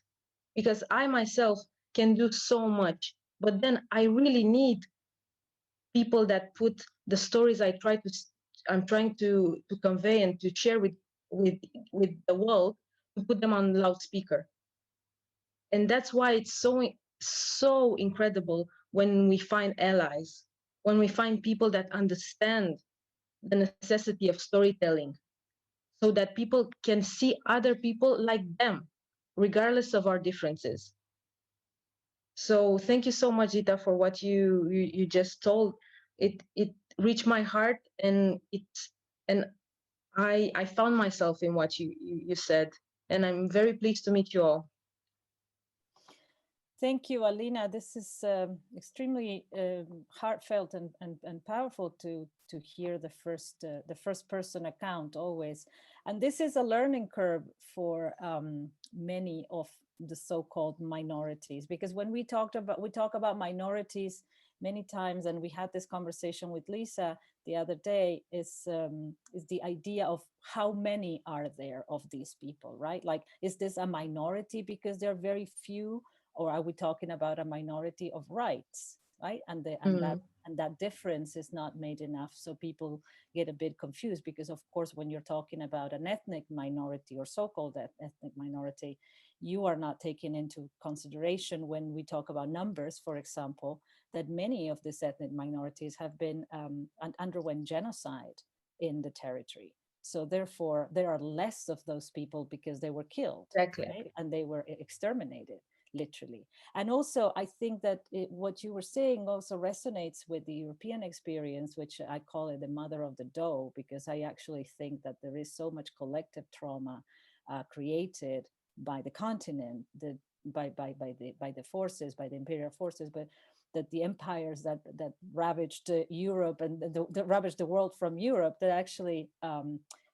because I myself can do so much, but then I really need people that put the stories I'm trying to convey and to share with the world, to put them on loudspeaker. And that's why it's so incredible when we find allies, when we find people that understand the necessity of storytelling, so that people can see other people like them, regardless of our differences. So thank you so much, Zita, for what you just told. It reached my heart, and I found myself in what you said, and I'm very pleased to meet you all. Thank you, Alina. This is extremely heartfelt and powerful to hear the first person account always. And this is a learning curve for many of the so-called minorities, because when we talk about minorities many times, and we had this conversation with Liisa the other day, is the idea of how many are there of these people, right? Like, is this a minority because there are very few? Or are we talking about a minority of rights, right? And that difference is not made enough. So people get a bit confused, because of course, when you're talking about an ethnic minority or so-called ethnic minority, you are not taking into consideration, when we talk about numbers, for example, that many of these ethnic minorities have been underwent genocide in the territory. So therefore, there are less of those people because they were killed, exactly, right? And they were exterminated. literally. And also, I think that what you were saying also resonates with the European experience, which I call it the mother of the dough, because I actually think that there is so much collective trauma created by the continent, by the forces, by the imperial forces, but that the empires that ravaged Europe and that ravaged the world from Europe, that actually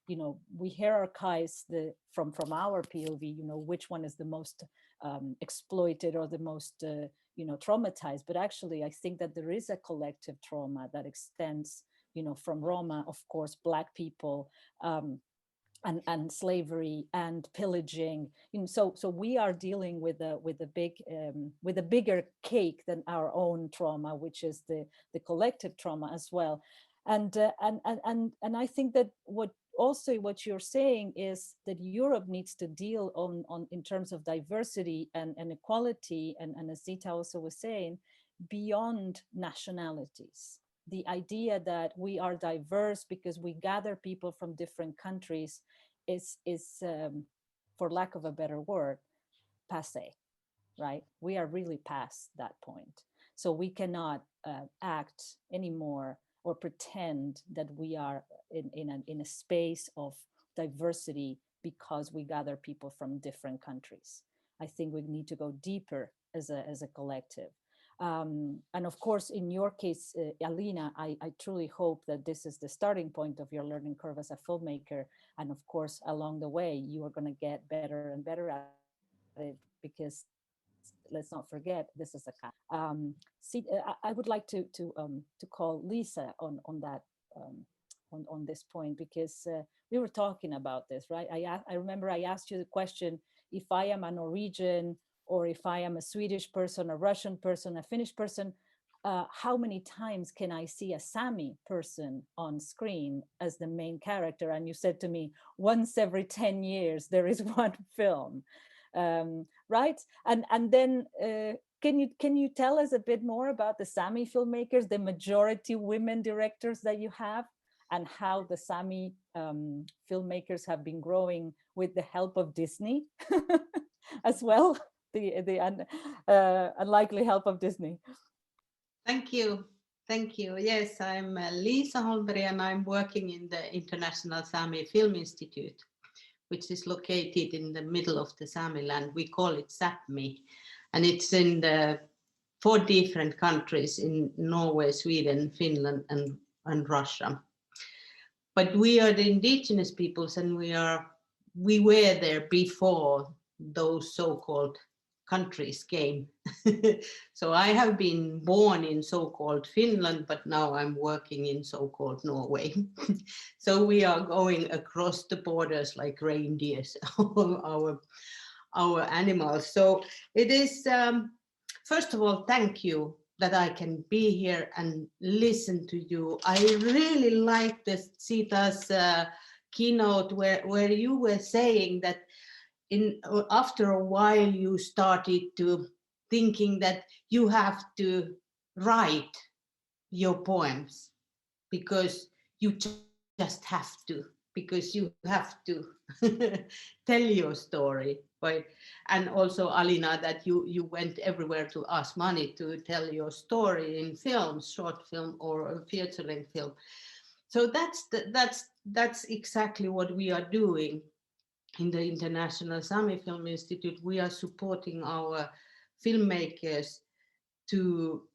you know, we hierarchize from our POV, you know, which one is the most exploited or the most you know, traumatized. But actually, I think that there is a collective trauma that extends, you know, from Roma, of course, Black people, and slavery and pillaging. You know, so we are dealing with a bigger cake than our own trauma, which is the collective trauma as well. And I think that what you're saying is that Europe needs to deal on in terms of diversity and equality, and as Zita also was saying, beyond nationalities. The idea that we are diverse because we gather people from different countries is for lack of a better word, passé, right? We are really past that point. So we cannot act anymore or pretend that we are in a space of diversity because we gather people from different countries. I think we need to go deeper as a collective. And of course, in your case, Alina, I truly hope that this is the starting point of your learning curve as a filmmaker. And of course, along the way, you are going to get better and better at it, because let's not forget, this is a see, I would like to call Liisa on that on this point, because we were talking about this, right? I remember I asked you the question, if I am a Norwegian, or if I am a Swedish person, a Russian person, a Finnish person, how many times can I see a Sami person on screen as the main character? And you said to me, once every 10 years, there is one film, right? And then can you tell us a bit more about the Sami filmmakers, the majority women directors that you have, and how the Sami filmmakers have been growing with the help of Disney as well? The unlikely help of Disney. Thank you. Thank you. Yes, I'm Liisa Holbourne, and I'm working in the International Sami Film Institute, which is located in the middle of the Sami land. We call it Sápmi, and it's in the 4 different countries in Norway, Sweden, Finland, and Russia. But we are the indigenous peoples, and we were there before those so-called countries came. So I have been born in so-called Finland, but now I'm working in so-called Norway. So we are going across the borders like reindeers, our animals. So it is, first of all, thank you that I can be here and listen to you. I really like this Zita's keynote where you were saying that after a while you started to thinking that you have to write your poems because you just have to, because you have to tell your story. Right? And also, Alina, that you went everywhere to ask money to tell your story in films, short film or feature-length film. So that's exactly what we are doing. In the International Sami Film Institute, we are supporting our filmmakers to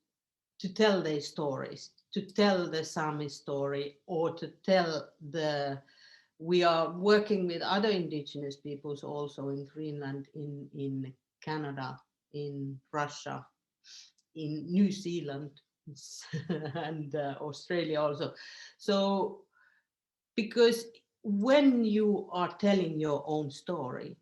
tell their stories, to tell the Sami story, or to tell we are working with other indigenous peoples also in Greenland, in Canada, in Russia, in New Zealand, and Australia also. So, because when you are telling your own story,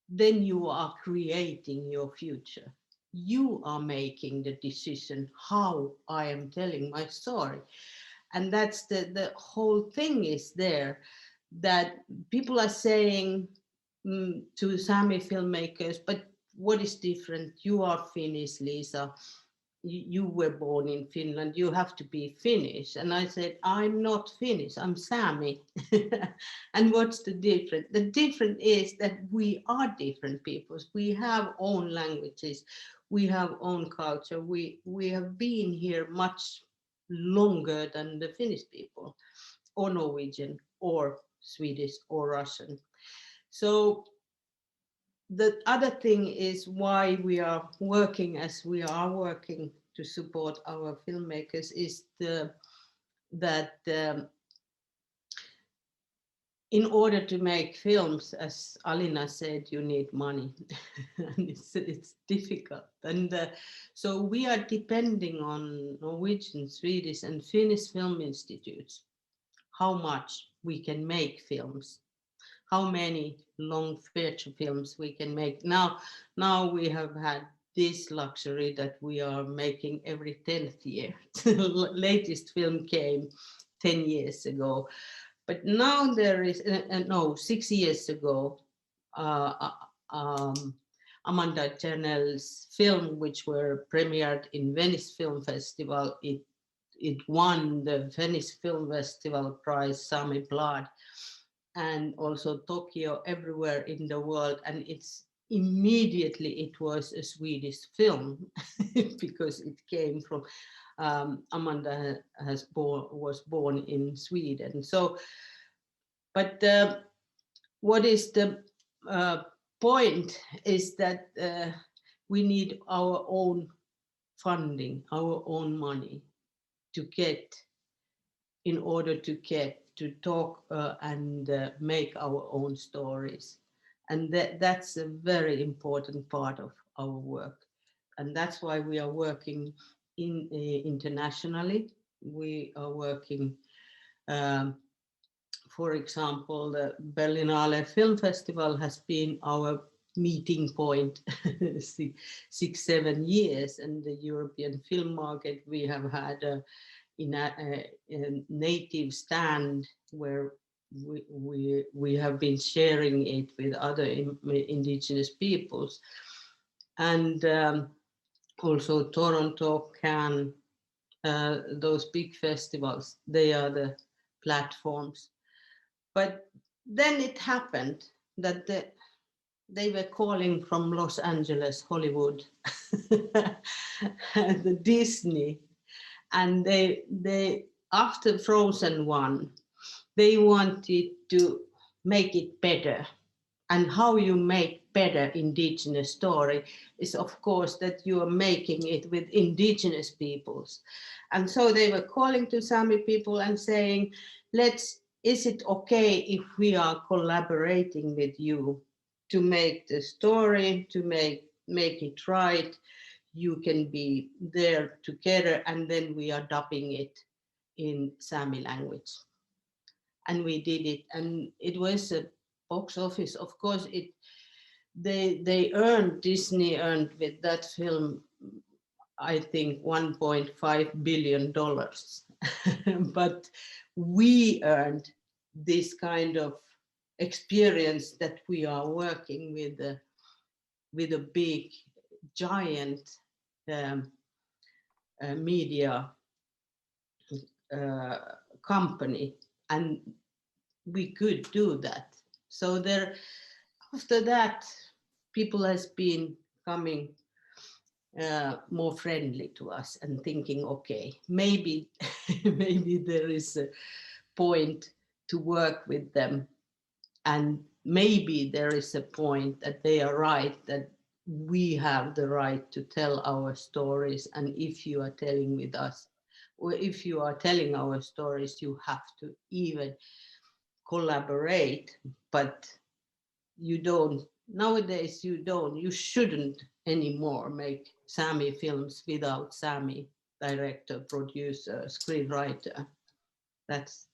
then you are creating your future. You are making the decision how I am telling my story. And that's the whole thing is there, that people are saying to Sami filmmakers, but what is different? You are Finnish, Liisa. you were born in Finland, you have to be Finnish. And I said, I'm not Finnish, I'm Sami. And what's the difference? The difference is that we are different peoples. We have own languages, we have own culture. We have been here much longer than the Finnish people, or Norwegian, or Swedish, or Russian. So the other thing is why we are working as we are working to support our filmmakers is that in order to make films, as Alina said, you need money. And it's difficult. And so we are depending on Norwegian, Swedish and Finnish film institutes, how much we can make films, how many long feature films we can make. Now we have had this luxury that we are making every 10th year. The latest film came 10 years ago. But now there is, 6 years ago, Amanda Chernell's film, which were premiered in Venice Film Festival, it won the Venice Film Festival prize, Sami Blood, and also Tokyo, everywhere in the world. And it's immediately, it was a Swedish film because it came from, Amanda was born in Sweden. So, but what is the point is that we need our own funding, our own money to get, in order to get to talk and make our own stories. And that's a very important part of our work. And that's why we are working internationally. We are working, for example, the Berlinale Film Festival has been our meeting point 6-7 years, and the European film market, we have had a native stand where we have been sharing it with other indigenous peoples. And also Toronto, Cannes, those big festivals, they are the platforms. But then it happened that they were calling from Los Angeles, Hollywood, the Disney, and they after Frozen 1, they wanted to make it better. And how you make better indigenous story is, of course, that you are making it with indigenous peoples. And so they were calling to Sami people and saying, is it okay if we are collaborating with you to make the story, to make it right? You can be there together, and then we are dubbing it in Sami language. And we did it, and it was a box office. Of course, Disney earned with that film, I think, $1.5 billion. But we earned this kind of experience that we are working with a big, giant media company, and we could do that. So after that, people has been coming more friendly to us and thinking, okay, maybe there is a point to work with them, and maybe there is a point that they are right, that we have the right to tell our stories, and if you are telling with us, or if you are telling our stories, you have to even collaborate. But you don't, nowadays you shouldn't anymore make Sami films without Sami director, producer, screenwriter. That's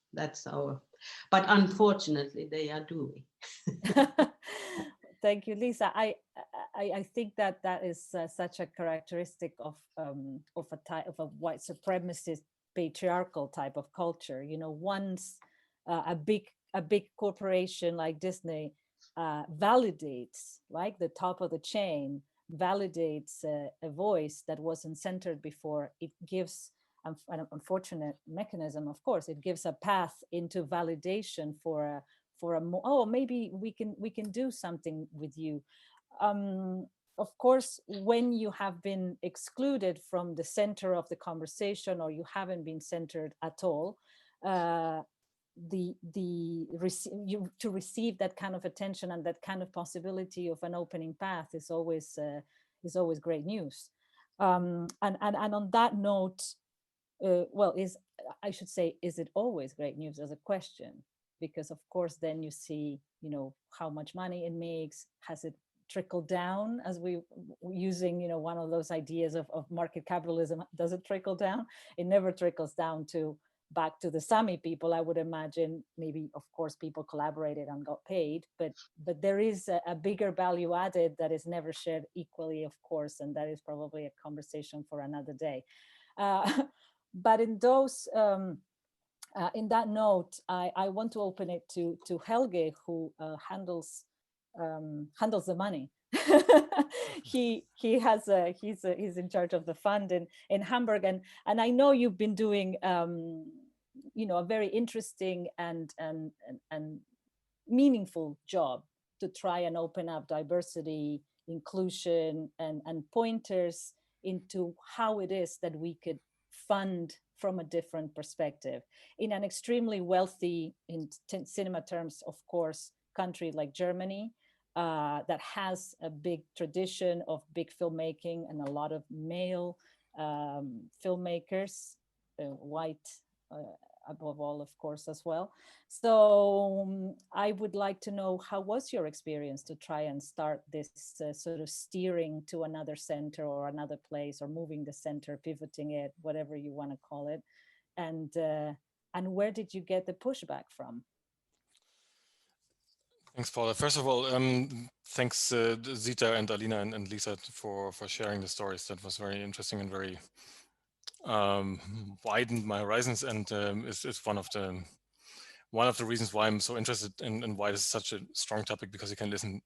our, but unfortunately they are doing. Thank you, Liisa. I think that is such a characteristic of a type of a white supremacist patriarchal type of culture. You know, once a big corporation like Disney validates, like, the top of the chain, validates a voice that wasn't centered before, it gives an unfortunate mechanism, of course, it gives a path into validation for a more, oh, maybe we can do something with you. Of course, when you have been excluded from the center of the conversation, or you haven't been centered at all, to receive that kind of attention and that kind of possibility of an opening path is always great news. And on that note, well, I should say, is it always great news as a question? Because of course, then you see, how much money it makes. Has it trickled down, as we using, one of those ideas of market capitalism? Does it trickle down? It never trickles down back to the Sami people, I would imagine. Maybe, of course, people collaborated and got paid, but there is a bigger value added that is never shared equally, of course, and that is probably a conversation for another day. But in those, in that note, I want to open it to Helge, who handles the money. He's in charge of the fund in Hamburg, and I know you've been doing a very interesting and meaningful job to try and open up diversity, inclusion, and pointers into how it is that we could fund from a different perspective in an extremely wealthy, in cinema terms, of course, country like Germany, that has a big tradition of big filmmaking and a lot of male filmmakers, white above all, of course, as well. So I would like to know, how was your experience to try and start this sort of steering to another center or another place, or moving the center, pivoting it, whatever you want to call it, and where did you get the pushback from? Thanks, Paula. First of all, thanks Zita and Alina and Liisa for sharing the stories. That was very interesting and very widened my horizons, and it's one of the reasons why I'm so interested in why this is such a strong topic, because you can listen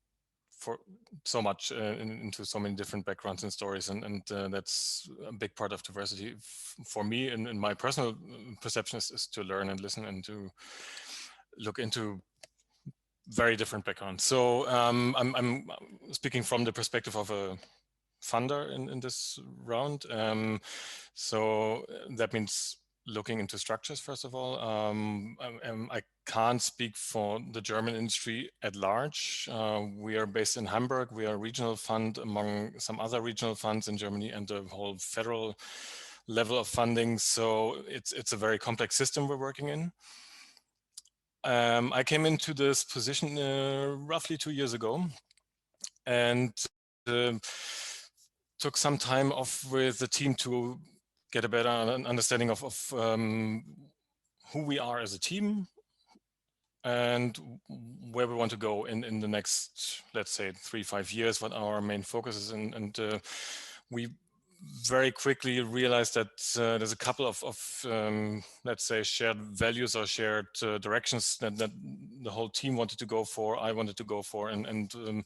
for so much into so many different backgrounds and stories, and that's a big part of diversity for me. And in my personal perception is to learn and listen and to look into very different backgrounds. So I'm speaking from the perspective of a funder in this round. So that means looking into structures, first of all. I can't speak for the German industry at large. We are based in Hamburg. We are a regional fund among some other regional funds in Germany and the whole federal level of funding. So it's a very complex system we're working in. I came into this position roughly 2 years ago, and took some time off with the team to get a better understanding of who we are as a team and where we want to go in the next, let's say, 3-5 years, what our main focus is. And we very quickly realized that there's a couple of let's say, shared values or shared directions that the whole team wanted to go for, I wanted to go for, and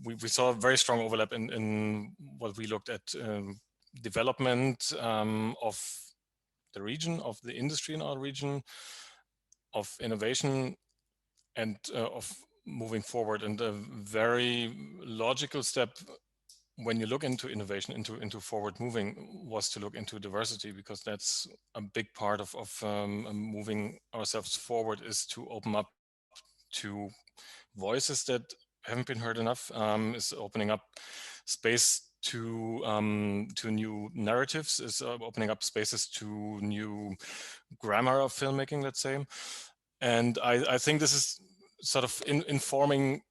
we saw a very strong overlap in what we looked at, development of the region, of the industry in our region, of innovation, and of moving forward. And a very logical step when you look into innovation, into forward moving, was to look into diversity, because that's a big part of moving ourselves forward, is to open up to voices that haven't been heard enough, is opening up space to new narratives, is opening up spaces to new grammar of filmmaking, let's say. And I think this is sort of informing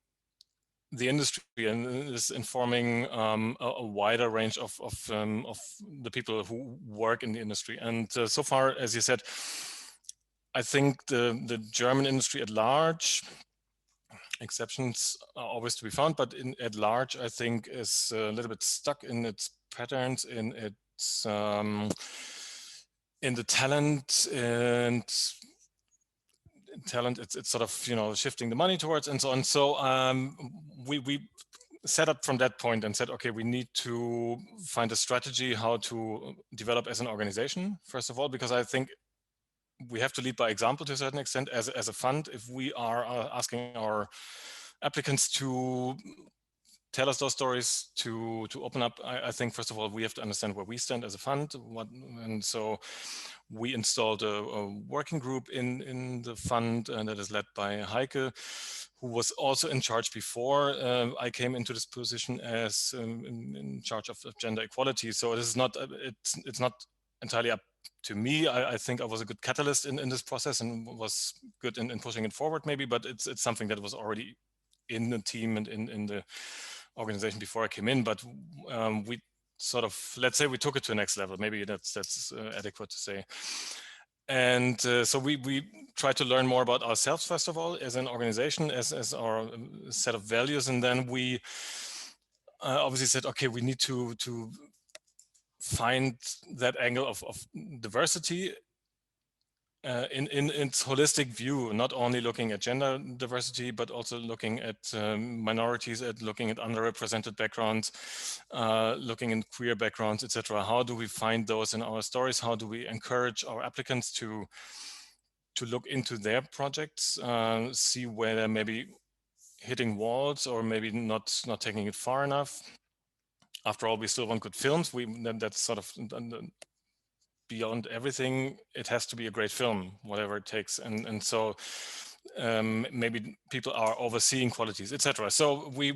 the industry, and is informing a wider range of the people who work in the industry. And so far, as you said, I think the German industry at large, exceptions are always to be found, but at large, I think is a little bit stuck in its patterns, in its in the talent and talent. It's sort of, you know, shifting the money towards and so on. So we set up from that point and said, okay, we need to find a strategy how to develop as an organization, first of all, because I think we have to lead by example to a certain extent as a fund. If we are asking our applicants to tell us those stories, to open up, I think, first of all, we have to understand where we stand as a fund. And so we installed a working group in the fund, and that is led by Heike, who was also in charge before I came into this position as in charge of gender equality. So it is not, it's not entirely up to me. I think I was a good catalyst in this process and was good in pushing it forward maybe, but it's something that was already in the team and in the organization before I came in. But we sort of, let's say we took it to the next level. Maybe that's adequate to say. And so we try to learn more about ourselves, first of all, as an organization, as our set of values. And then we obviously said, okay, we need to find that angle of diversity in its holistic view, not only looking at gender diversity, but also looking at minorities, looking at underrepresented backgrounds, looking in queer backgrounds, etc. How do we find those in our stories? How do we encourage our applicants to look into their projects, see where they're maybe hitting walls or maybe not taking it far enough? After all, we still want good films. That's sort of beyond everything. It has to be a great film, whatever it takes. And so maybe people are overseeing qualities, etc. So we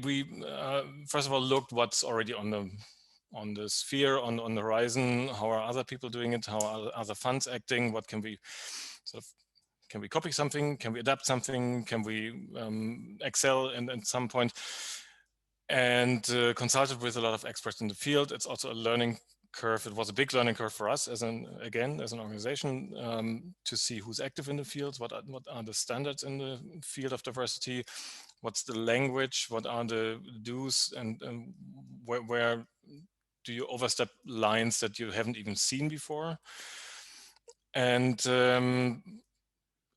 first of all looked what's already on the sphere, on the horizon. How are other people doing it? How are other funds acting? What can we sort of, can we copy something? Can we adapt something? Can we excel at some point? And consulted with a lot of experts in the field. It's also a learning curve. It was a big learning curve for us as an organization to see who's active in the field, what are the standards in the field of diversity, what's the language, what are the do's, and where do you overstep lines that you haven't even seen before. And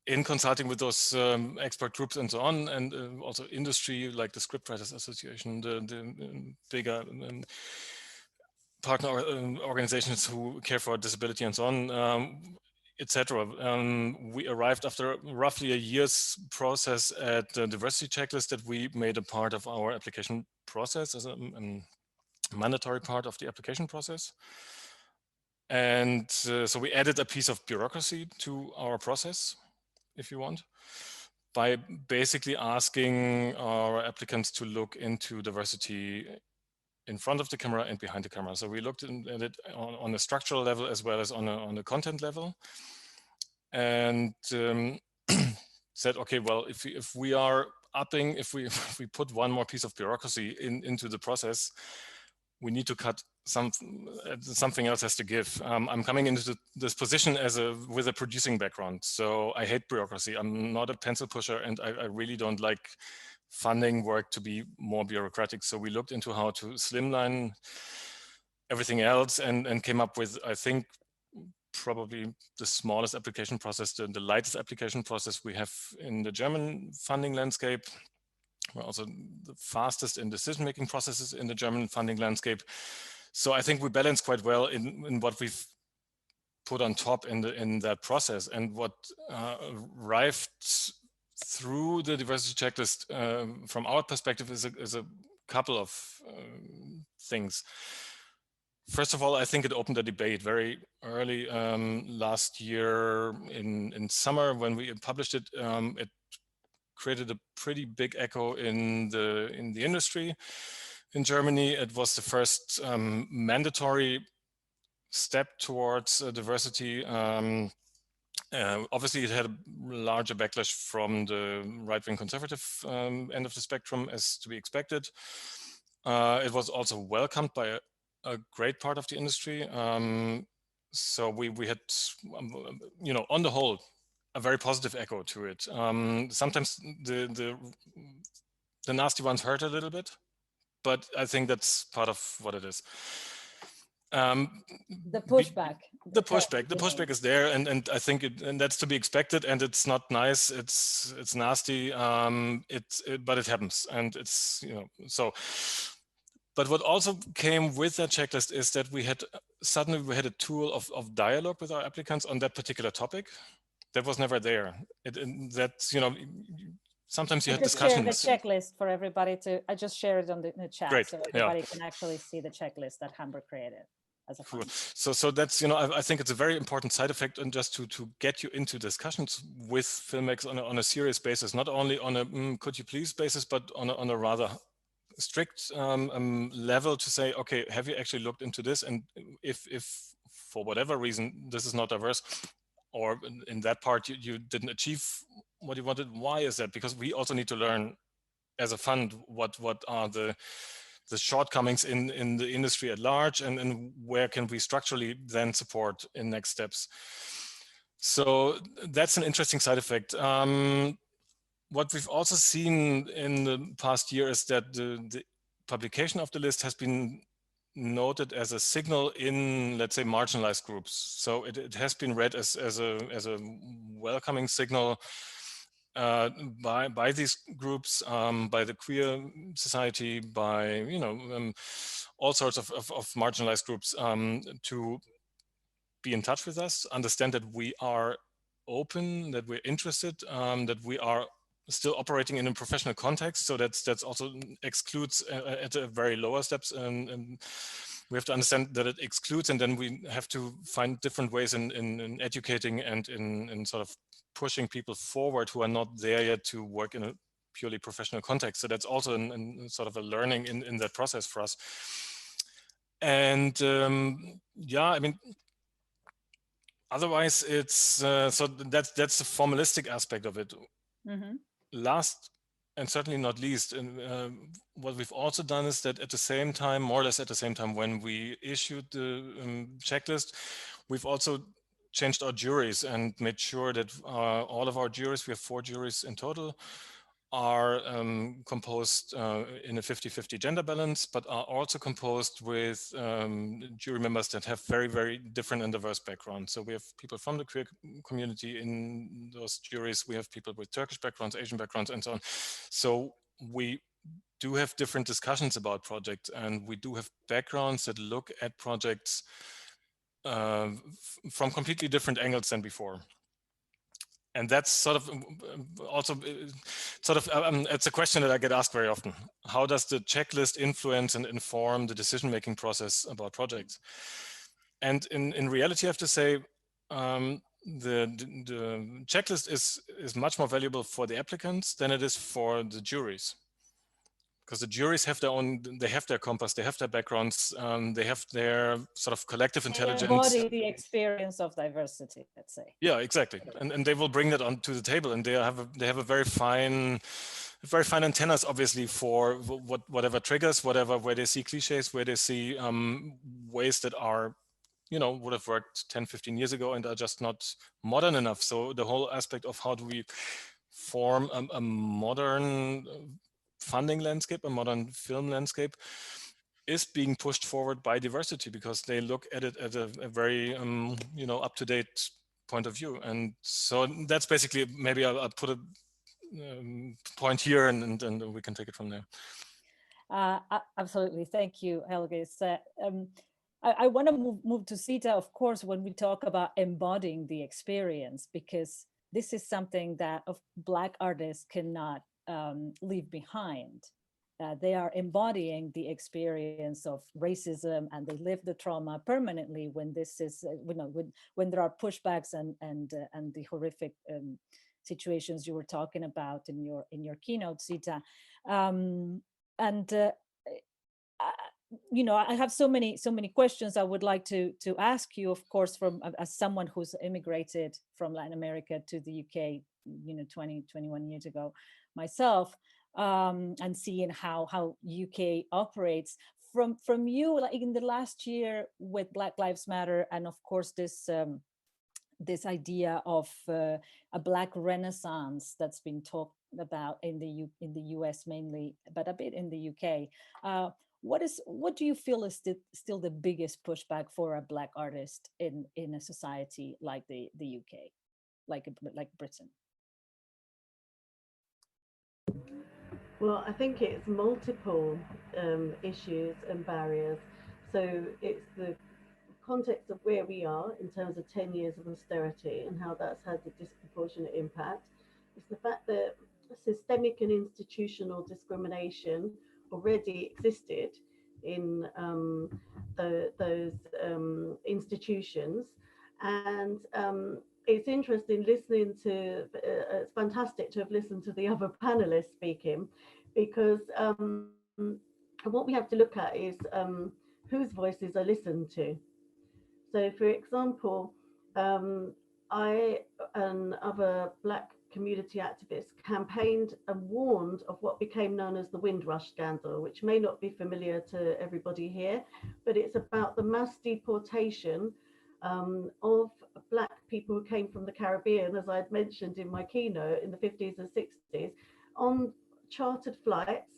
in consulting with those expert groups and so on, and also industry like the Scriptwriters Association, the bigger partner organizations who care for disability and so on, etc. We arrived after roughly a year's process at the diversity checklist that we made a part of our application process as a mandatory part of the application process. And so we added a piece of bureaucracy to our process, if you want, by basically asking our applicants to look into diversity in front of the camera and behind the camera. So we looked at it on a structural level as well as on a content level, and said, okay, well, if we are upping, if we put one more piece of bureaucracy into the process, we need to cut something else has to give. I'm coming into this position with a producing background, so I hate bureaucracy. I'm not a pencil pusher, and I really don't like funding work to be more bureaucratic. So we looked into how to slimline everything else and came up with, I think, probably the smallest application process, the lightest application process we have in the German funding landscape. We're also the fastest in decision-making processes in the German funding landscape. So I think we balance quite well in what we've put on top in that process. And what arrived through the diversity checklist from our perspective is a couple of things. First of all, I think it opened a debate very early last year in summer when we published it. It created a pretty big echo in the industry in Germany. It was the first mandatory step towards diversity. Obviously, it had a larger backlash from the right-wing conservative end of the spectrum, as to be expected. It was also welcomed by a great part of the industry. So we had, on the whole, a very positive echo to it. Sometimes the nasty ones hurt a little bit, but I think that's part of what it is. The pushback. The pushback is there, and I think and that's to be expected, and it's not nice. It's nasty. But it happens, and it's so. But what also came with that checklist is that suddenly we had a tool of dialogue with our applicants on that particular topic. That was never there. That's sometimes you had discussions. Share the checklist for everybody I just share it in the chat. Great. So everybody can actually see the checklist that Holmberg created as a fund. Cool. So that's, I think it's a very important side effect, and just to get you into discussions with filmmakers on a serious basis, not only on a could you please basis, but on a rather strict level, to say, okay, have you actually looked into this? And if for whatever reason this is not diverse, or in that part you didn't achieve what you wanted, why is that? Because we also need to learn as a fund what are the shortcomings in the industry at large, and where can we structurally then support in next steps. So that's an interesting side effect. What we've also seen in the past year is that the publication of the list has been noted as a signal in, let's say, marginalized groups. So it has been read as a welcoming signal by these groups, by the queer society, by all sorts of marginalized groups, to be in touch with us, understand that we are open, that we're interested, that we are still operating in a professional context. So that's also excludes at a very lower steps, and we have to understand that it excludes, and then we have to find different ways in educating and in sort of pushing people forward who are not there yet to work in a purely professional context. So that's also an sort of a learning in that process for us. And yeah, I mean, otherwise it's so that's the formalistic aspect of it. Mm-hmm. Last and certainly not least, what we've also done is that at the same time, more or less at the same time, when we issued the checklist, we've also changed our juries and made sure that all of our juries, we have 4 juries in total, are composed in a 50-50 gender balance, but are also composed with jury members that have very, very different and diverse backgrounds. So we have people from the queer community in those juries. We have people with Turkish backgrounds, Asian backgrounds, and so on. So we do have different discussions about projects, and we do have backgrounds that look at projects from completely different angles than before. And that's sort of also it's a question that I get asked very often. How does the checklist influence and inform the decision-making process about projects? And in reality, I have to say, the checklist is much more valuable for the applicants than it is for the juries. Because the juries have their own, they have their compass, they have their backgrounds, they have their sort of collective intelligence. They embody the experience of diversity, let's say. Yeah, exactly, and they will bring that onto the table, and they have a very fine antennas, obviously, for whatever triggers, where they see cliches, where they see ways that are, would have worked 10, 15 years ago and are just not modern enough. So the whole aspect of how do we form a modern funding landscape, a modern film landscape, is being pushed forward by diversity, because they look at it at a very up-to-date point of view. And so that's basically, maybe I'll put a point here, and we can take it from there. Absolutely, thank you, Helge. I want to move to Zita, of course, when we talk about embodying the experience, because this is something that Black artists cannot leave behind. They are embodying the experience of racism, and they live the trauma permanently when this is, when there are pushbacks and the horrific situations you were talking about in your keynote, Zita. I have so many questions I would like to ask you, of course, as someone who's immigrated from Latin America to the UK, 21 years ago myself, and seeing how UK operates. From you, like in the last year with Black Lives Matter, and of course this idea of a Black Renaissance that's been talked about in the US mainly, but a bit in the UK. what do you feel is still the biggest pushback for a Black artist in a society like the UK, like Britain? Well, I think it's multiple issues and barriers. So it's the context of where we are in terms of 10 years of austerity and how that's had a disproportionate impact. It's the fact that systemic and institutional discrimination already existed in those institutions. And it's interesting listening to, it's fantastic to have listened to the other panelists speaking, because what we have to look at is whose voices are listened to. So, for example, I and other Black community activists campaigned and warned of what became known as the Windrush Scandal, which may not be familiar to everybody here, but it's about the mass deportation of Black people who came from the Caribbean, as I'd mentioned in my keynote, in the 50s and 60s, on chartered flights,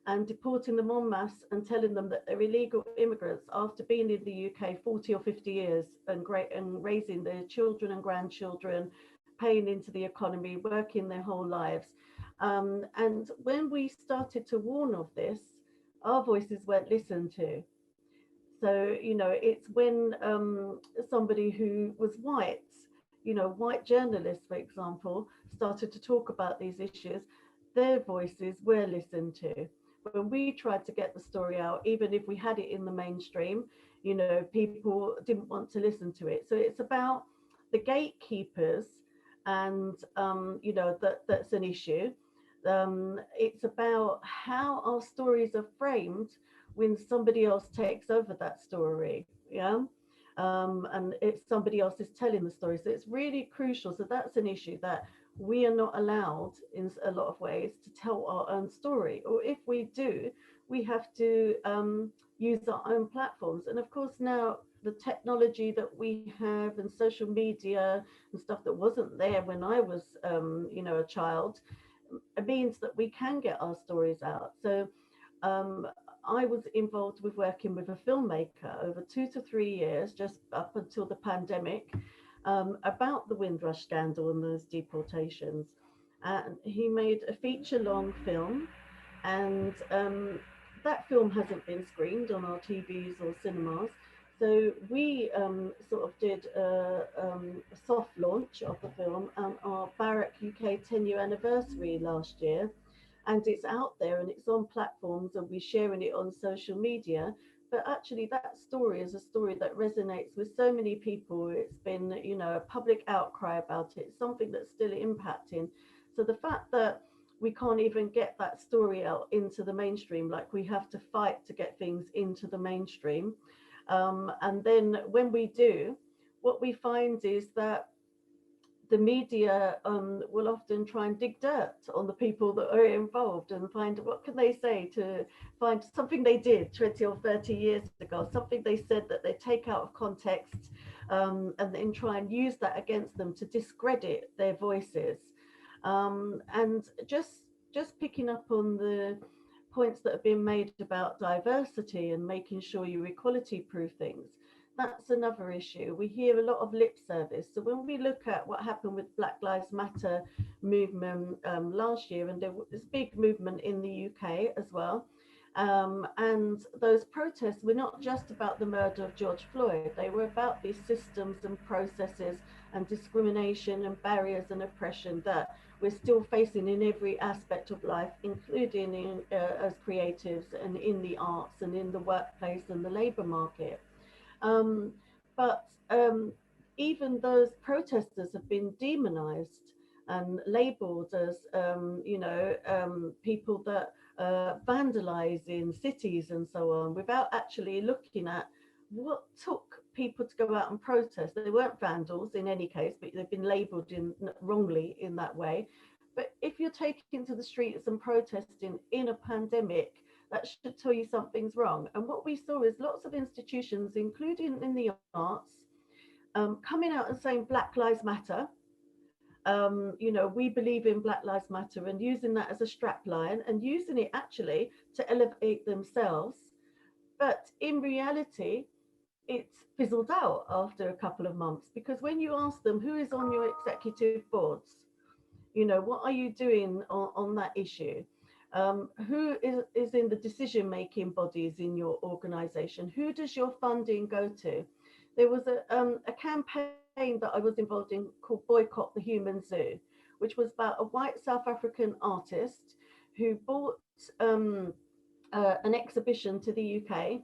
and deporting them en masse and telling them that they're illegal immigrants after being in the UK 40 or 50 years and raising their children and grandchildren, paying into the economy, working their whole lives. And when we started to warn of this, our voices weren't listened to. So, you know, it's when somebody who was white, you know, white journalists, for example, started to talk about these issues, their voices were listened to. When we tried to get the story out, even if we had it in the mainstream, you know, people didn't want to listen to it. So it's about the gatekeepers, and, you know, that's an issue. It's about how our stories are framed when somebody else takes over that story, yeah? And if somebody else is telling the story. So it's really crucial. So that's an issue, that we are not allowed in a lot of ways to tell our own story. Or if we do, we have to use our own platforms. And of course now the technology that we have and social media and stuff that wasn't there when I was, you know, a child, it means that we can get our stories out. So I was involved with working with a filmmaker over 2 to 3 years, just up until the pandemic, about the Windrush Scandal and those deportations. And he made a feature-long film, and that film hasn't been screened on our TVs or cinemas. So we sort of did a soft launch of the film on our Barrack UK 10-year anniversary last year. And it's out there and it's on platforms, and we're sharing it on social media. But actually that story is a story that resonates with so many people. It's been, you know, a public outcry about it, something that's still impacting. So the fact that we can't even get that story out into the mainstream, like we have to fight to get things into the mainstream. And then when we do, what we find is that the media will often try and dig dirt on the people that are involved and find what can they say to find something they did 20 or 30 years ago, something they said that they take out of context, and then try and use that against them to discredit their voices. And just picking up on the points that have been made about diversity and making sure you equality proof things, that's another issue. We hear a lot of lip service. So when we look at what happened with Black Lives Matter movement last year, and there was this big movement in the UK as well, and those protests were not just about the murder of George Floyd, they were about these systems and processes and discrimination and barriers and oppression that we're still facing in every aspect of life, including in, as creatives and in the arts and in the workplace and the labour market. But even those protesters have been demonized and labeled as, you know, people that vandalize in cities and so on, without actually looking at what took people to go out and protest. They weren't vandals in any case, but they've been labeled wrongly in that way. But if you're taking to the streets and protesting in a pandemic, that should tell you something's wrong. And what we saw is lots of institutions, including in the arts, coming out and saying Black Lives Matter. You know, we believe in Black Lives Matter, and using that as a strapline and using it actually to elevate themselves But in reality, it's fizzled out after a couple of months, because when you ask them who is on your executive boards, you know, what are you doing on that issue? Who is in the decision-making bodies in your organization? Who does your funding go to? There was a campaign that I was involved in called Boycott the Human Zoo, which was about a white South African artist who bought an exhibition to the UK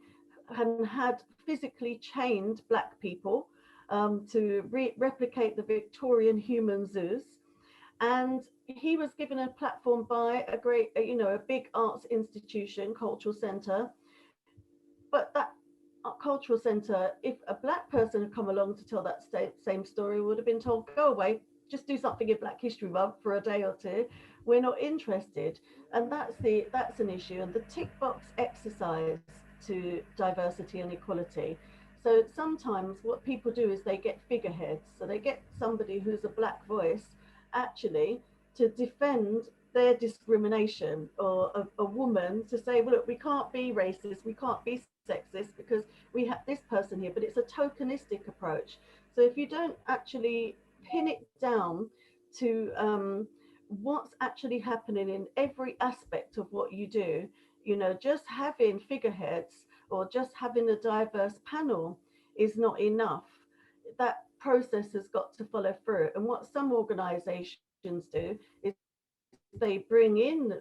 and had physically chained Black people to replicate the Victorian human zoos. And he was given a platform by a great, you know, a big arts institution, cultural centre. But that cultural centre, if a Black person had come along to tell that same story, would have been told, go away, just do something in Black History Month for a day or two. We're not interested. And that's an issue. And the tick box exercise to diversity and equality. So sometimes what people do is they get figureheads. So they get somebody who's a Black voice actually to defend their discrimination, or a woman to say, well, look, we can't be racist, we can't be sexist because we have this person here, but it's a tokenistic approach. So if you don't actually pin it down to what's actually happening in every aspect of what you do, you know, just having figureheads or just having a diverse panel is not enough. That process has got to follow through. And what some organizations do is they bring in,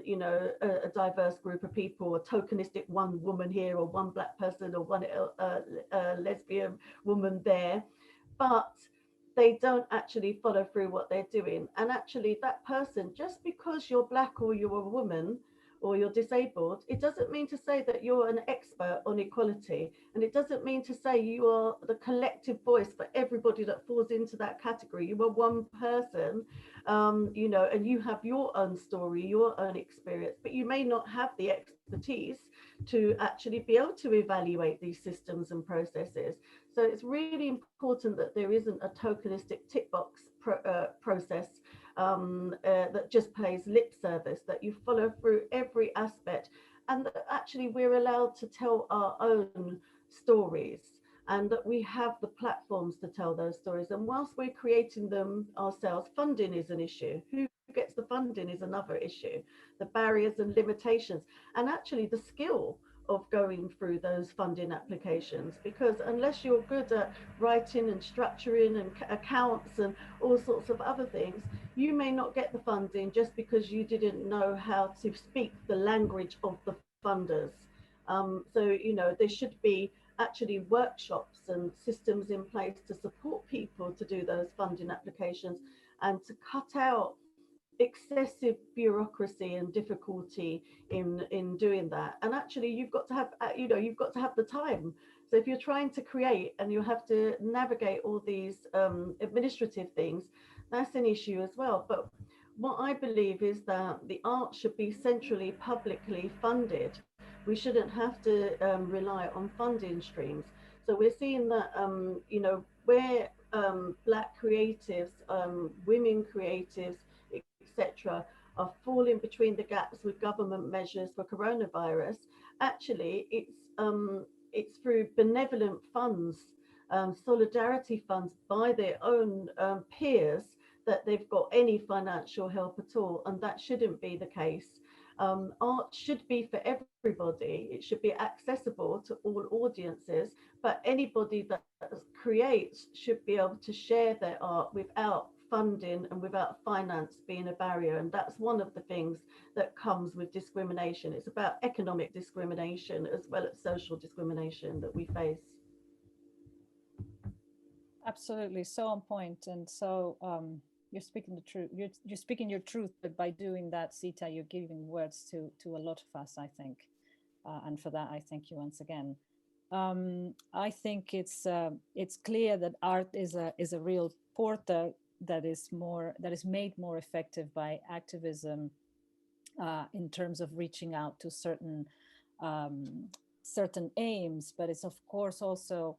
you know, a diverse group of people, a tokenistic one woman here or one Black person or one lesbian woman there, but they don't actually follow through what they're doing. And actually that person, just because you're Black or you're a woman or you're disabled, it doesn't mean to say that you're an expert on equality. And it doesn't mean to say you are the collective voice for everybody that falls into that category. You are one person, you know, and you have your own story, your own experience, but you may not have the expertise to actually be able to evaluate these systems and processes. So it's really important that there isn't a tokenistic tick box process that just pays lip service, that you follow through every aspect, and that actually we're allowed to tell our own stories, and that we have the platforms to tell those stories. And whilst we're creating them ourselves, funding is an issue. Who gets the funding is another issue. The barriers and limitations, and actually the skill of going through those funding applications, because unless you're good at writing and structuring and accounts and all sorts of other things, you may not get the funding just because you didn't know how to speak the language of the funders. So, you know, there should be actually workshops and systems in place to support people to do those funding applications and to cut out excessive bureaucracy and difficulty in doing that. And actually you've got to have, you know, you've got to have the time. So if you're trying to create and you have to navigate all these administrative things, that's an issue as well. But what I believe is that the arts should be centrally publicly funded. We shouldn't have to rely on funding streams. So we're seeing that you know, where Black creatives, women creatives, etc., are falling between the gaps with government measures for coronavirus. Actually, it's through benevolent funds, solidarity funds by their own peers, that they've got any financial help at all, and that shouldn't be the case. Art should be for everybody. It should be accessible to all audiences, but anybody that creates should be able to share their art without funding and without finance being a barrier. And that's one of the things that comes with discrimination. It's about economic discrimination as well as social discrimination that we face. Absolutely, so on point. And so you're speaking the truth. You're speaking your truth, but by doing that, Zita, you're giving words to a lot of us, I think. And for that, I thank you once again. I think it's clear that art is a real portal that is made more effective by activism in terms of reaching out to certain aims, but it's of course also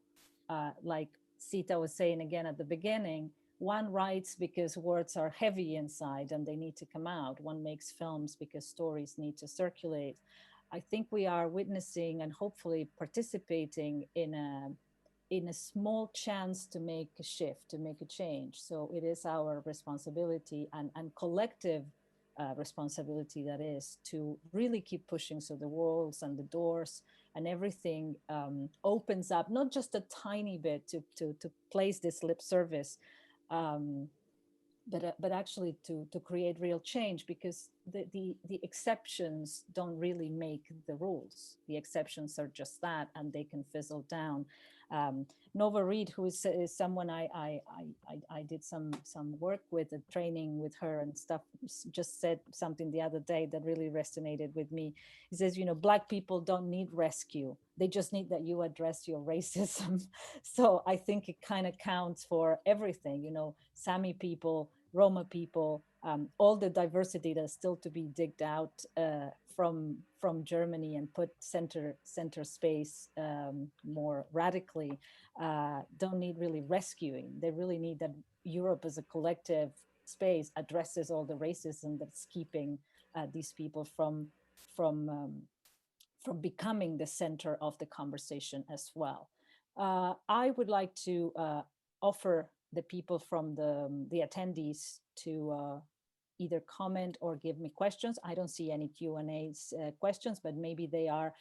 like Zita was saying again at the beginning, one writes because words are heavy inside and they need to come out. One makes films because stories need to circulate. I think we are witnessing and hopefully participating in a small chance to make a shift, to make a change. So it is our responsibility and collective responsibility, that is, to really keep pushing so the walls and the doors and everything opens up, not just a tiny bit to place this lip service, but actually to create real change, because the exceptions don't really make the rules. The exceptions are just that, and they can fizzle down. Nova Reed, who is someone I did some work with, a training with her and stuff, just said something the other day that really resonated with me. He says, you know, Black people don't need rescue. They just need that you address your racism. So I think it kind of counts for everything, you know, Sami people, Roma people, all the diversity that's still to be digged out from Germany and put center space more radically, don't need really rescuing. They really need that Europe as a collective space addresses all the racism that's keeping these people from becoming the center of the conversation as well. I would like to offer the people from the attendees to either comment or give me questions. I don't see any Q&As questions, but maybe they are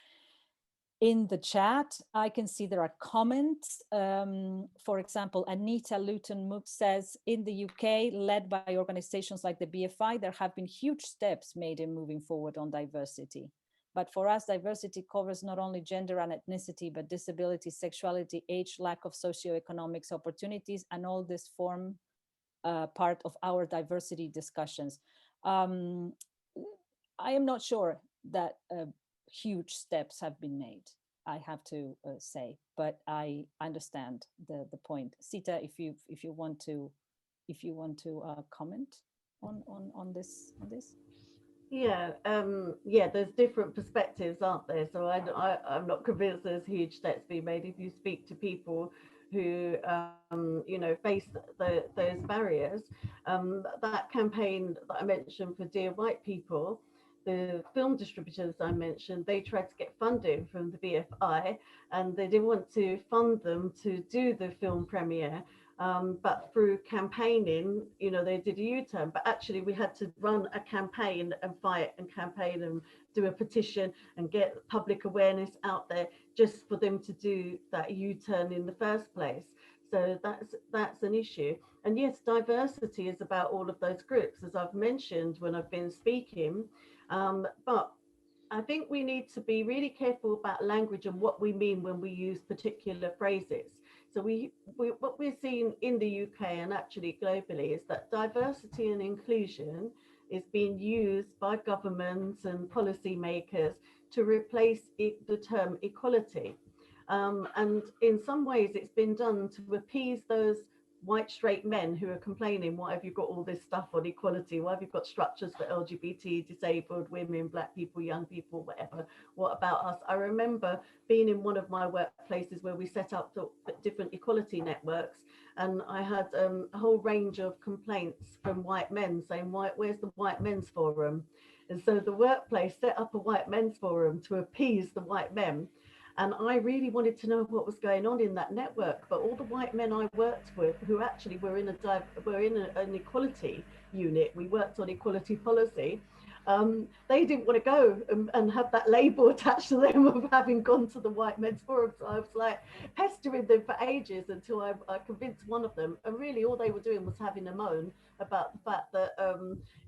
in the chat. I can see there are comments. For example, Anita Luton-Mook says, in the UK, led by organizations like the BFI, there have been huge steps made in moving forward on diversity. But for us, diversity covers not only gender and ethnicity, but disability, sexuality, age, lack of socioeconomic opportunities, and all this form part of our diversity discussions. I am not sure that huge steps have been made, I have to say, but I understand the point. Zita, if you want to comment on this. Yeah, there's different perspectives, aren't there? So I'm not convinced there's huge steps being made. If you speak to people who, you know, face those barriers, that campaign that I mentioned for Dear White People, the film distributors I mentioned, they tried to get funding from the BFI, and they didn't want to fund them to do the film premiere. But through campaigning, you know, they did a U-turn, but actually we had to run a campaign and fight and campaign and do a petition and get public awareness out there just for them to do that U-turn in the first place. So that's an issue. And yes, diversity is about all of those groups, as I've mentioned when I've been speaking. But I think we need to be really careful about language and what we mean when we use particular phrases. So what we're seeing in the UK and actually globally is that diversity and inclusion is being used by governments and policymakers to replace the term equality. And in some ways it's been done to appease those white straight men who are complaining, why have you got all this stuff on equality? Why have you got structures for LGBT, disabled, women, Black people, young people, whatever? What about us? I remember being in one of my workplaces where we set up different equality networks, and I had a whole range of complaints from white men saying, where's the white men's forum? And so the workplace set up a white men's forum to appease the white men. And I really wanted to know what was going on in that network. But all the white men I worked with, who actually were in an equality unit, we worked on equality policy, they didn't want to go and have that label attached to them of having gone to the white men's forum. So I was like pestering them for ages until I convinced one of them. And really all they were doing was having a moan about the fact that,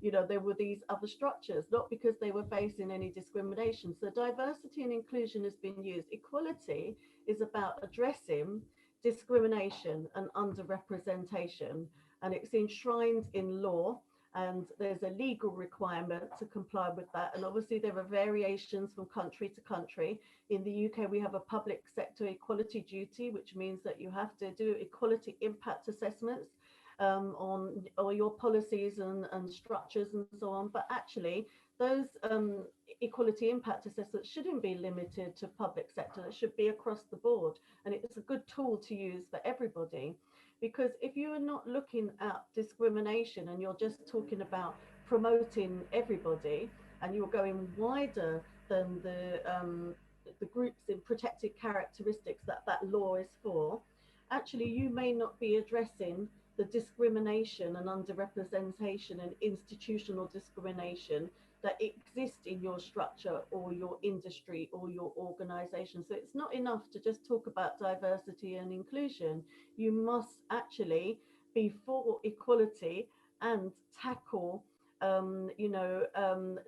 you know, there were these other structures, not because they were facing any discrimination. So diversity and inclusion has been used. Equality is about addressing discrimination and underrepresentation, and it's enshrined in law. And there's a legal requirement to comply with that. And obviously there are variations from country to country. In the UK, we have a public sector equality duty, which means that you have to do equality impact assessments on all your policies and structures and so on. But actually, those equality impact assessments shouldn't be limited to public sector. It should be across the board. And it's a good tool to use for everybody. Because if you are not looking at discrimination and you're just talking about promoting everybody, and you're going wider than the groups in protected characteristics that that law is for, actually you may not be addressing the discrimination and underrepresentation and institutional discrimination that exist in your structure or your industry or your organization. So it's not enough to just talk about diversity and inclusion. You must actually be for equality and tackle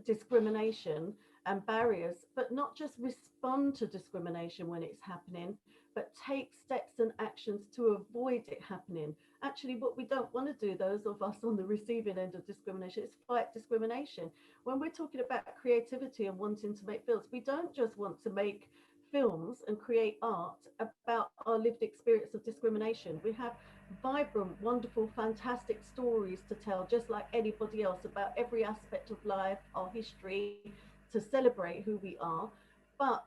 discrimination and barriers, but not just respond to discrimination when it's happening, but take steps and actions to avoid it happening. Actually, what we don't want to do, those of us on the receiving end of discrimination, is fight discrimination. When we're talking about creativity and wanting to make films, we don't just want to make films and create art about our lived experience of discrimination. We have vibrant, wonderful, fantastic stories to tell, just like anybody else, about every aspect of life, our history, to celebrate who we are. But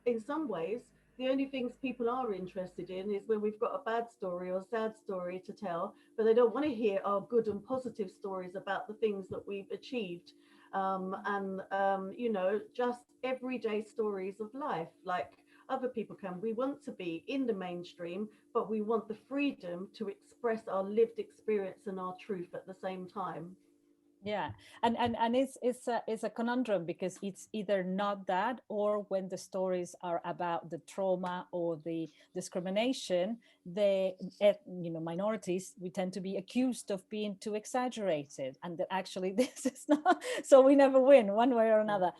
in some ways, the only things people are interested in is when we've got a bad story or sad story to tell, but they don't want to hear our good and positive stories about the things that we've achieved. Just everyday stories of life, like other people can. We want to be in the mainstream, but we want the freedom to express our lived experience and our truth at the same time. Yeah, and it's a conundrum, because it's either not that, or when the stories are about the trauma or the discrimination, minorities, we tend to be accused of being too exaggerated, and that actually this is not. So we never win one way or another.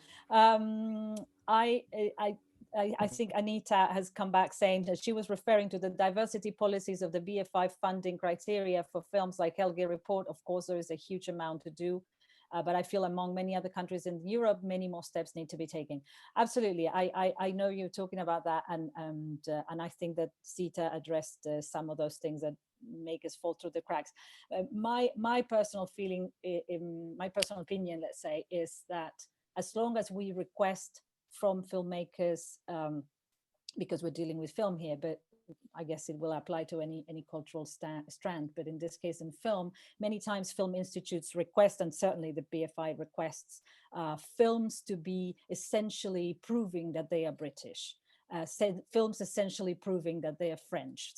I think Anita has come back saying that she was referring to the diversity policies of the BFI funding criteria for films like Helge Report. Of course, there is a huge amount to do, but I feel among many other countries in Europe, many more steps need to be taken. Absolutely, I know you're talking about that, and I think that Zita addressed some of those things that make us fall through the cracks. My personal feeling, my personal opinion, let's say, is that as long as we request from filmmakers, because we're dealing with film here, but I guess it will apply to any cultural strand. But in this case, in film, many times film institutes request, and certainly the BFI requests, films to be essentially proving that they are British. Films essentially proving that they are French.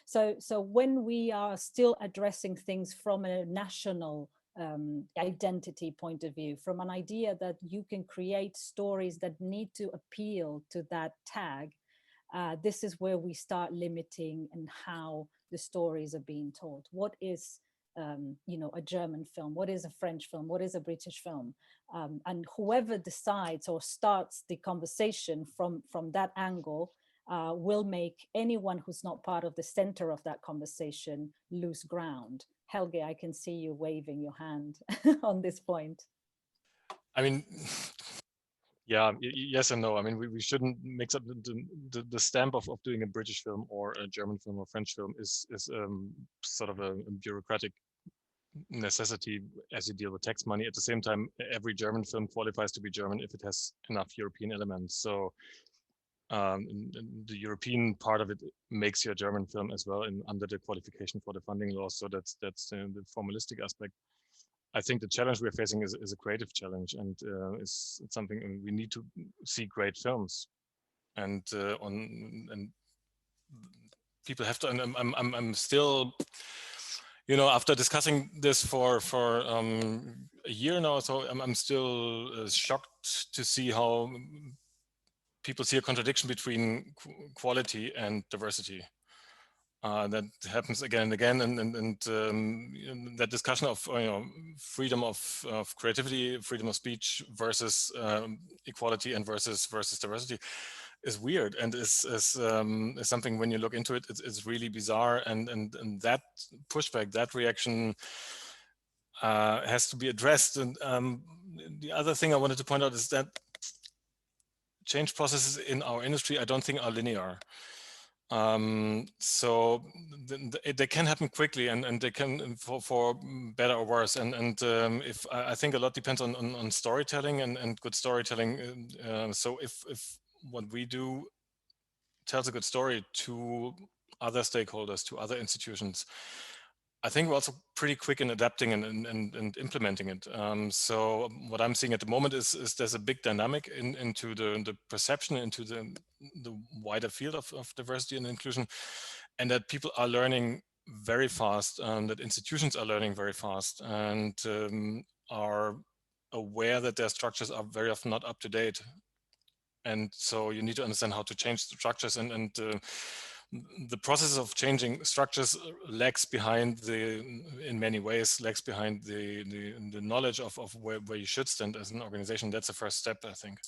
So when we are still addressing things from a national identity point of view, from an idea that you can create stories that need to appeal to that tag, this is where we start limiting and how the stories are being told. What is a German film? What is a French film? What is a British film? And whoever decides or starts the conversation from that angle will make anyone who's not part of the center of that conversation lose ground. Helge, I can see you waving your hand on this point. I mean, yeah, yes and no. I mean, we shouldn't mix up the stamp of doing a British film or a German film or French film is sort of a bureaucratic necessity as you deal with tax money. At the same time, every German film qualifies to be German if it has enough European elements. So the European part of it makes you a German film as well, under the qualification for the funding law. So that's the formalistic aspect. I think the challenge we're facing is a creative challenge, and it's something we need to see great films, and people have to. And I'm still, after discussing this for a year now, so I'm still shocked to see how people see a contradiction between quality and diversity. That happens again and again, and that discussion of freedom of creativity, freedom of speech versus equality and versus diversity is weird, and is something, when you look into it, it's really bizarre, and that pushback, that reaction has to be addressed. And the other thing I wanted to point out is that change processes in our industry, I don't think, are linear. So they can happen quickly, and they can for better or worse. And if I think a lot depends on storytelling and good storytelling. So if what we do tells a good story to other stakeholders, to other institutions, I think we're also pretty quick in adapting and implementing it. So what I'm seeing at the moment is there's a big dynamic into the perception, into the wider field of diversity and inclusion, and that people are learning very fast, that institutions are learning very fast, and are aware that their structures are very often not up to date. And so you need to understand how to change the structures, and the process of changing structures lags behind in many ways, lags behind the knowledge of where you should stand as an organization. That's the first step, I think.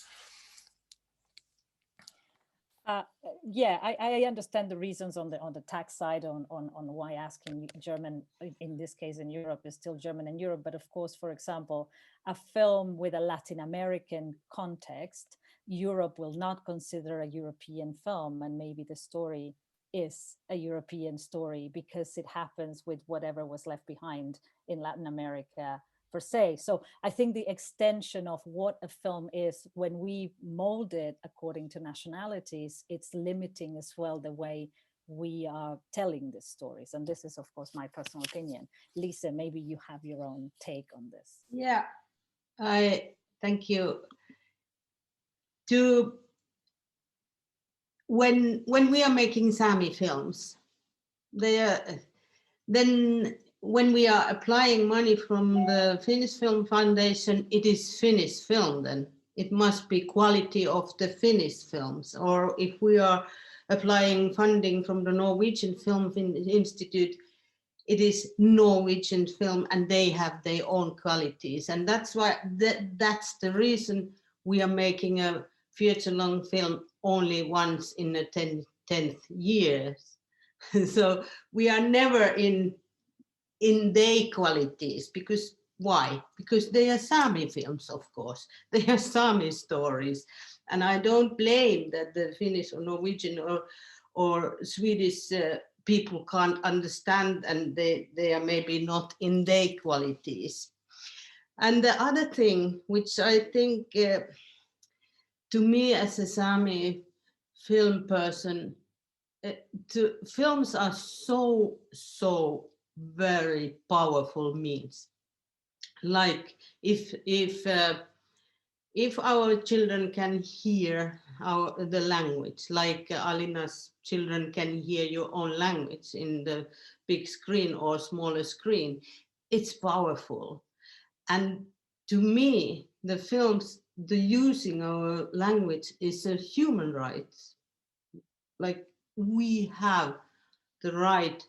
Yeah, I understand the reasons on the tax side on why asking German, in this case in Europe, is still German in Europe. But of course, for example, a film with a Latin American context, Europe will not consider a European film, and maybe the story is a European story because it happens with whatever was left behind in Latin America per se. So I think the extension of what a film is, when we mold it according to nationalities, it's limiting as well the way we are telling the stories. And this is, of course, my personal opinion. Liisa, maybe you have your own take on this. Yeah, thank you. When we are making Sami films, then when we are applying money from the Finnish Film Foundation, it is Finnish film then. It must be quality of the Finnish films. Or if we are applying funding from the Norwegian Film Institute, it is Norwegian film and they have their own qualities. And that's why that's the reason we are making a feature-long film only once in the 10th years. So we are never in their qualities, because why? Because they are Sami films, of course. They are Sami stories. And I don't blame that the Finnish or Norwegian or Swedish people can't understand, and they are maybe not in their qualities. And the other thing, which I think to me as a Sami film person, films are so very powerful means. Like if our children can hear the language, like Alina's children can hear your own language in the big screen or smaller screen, it's powerful. And to me, the films, the using our language is a human right. Like, we have the right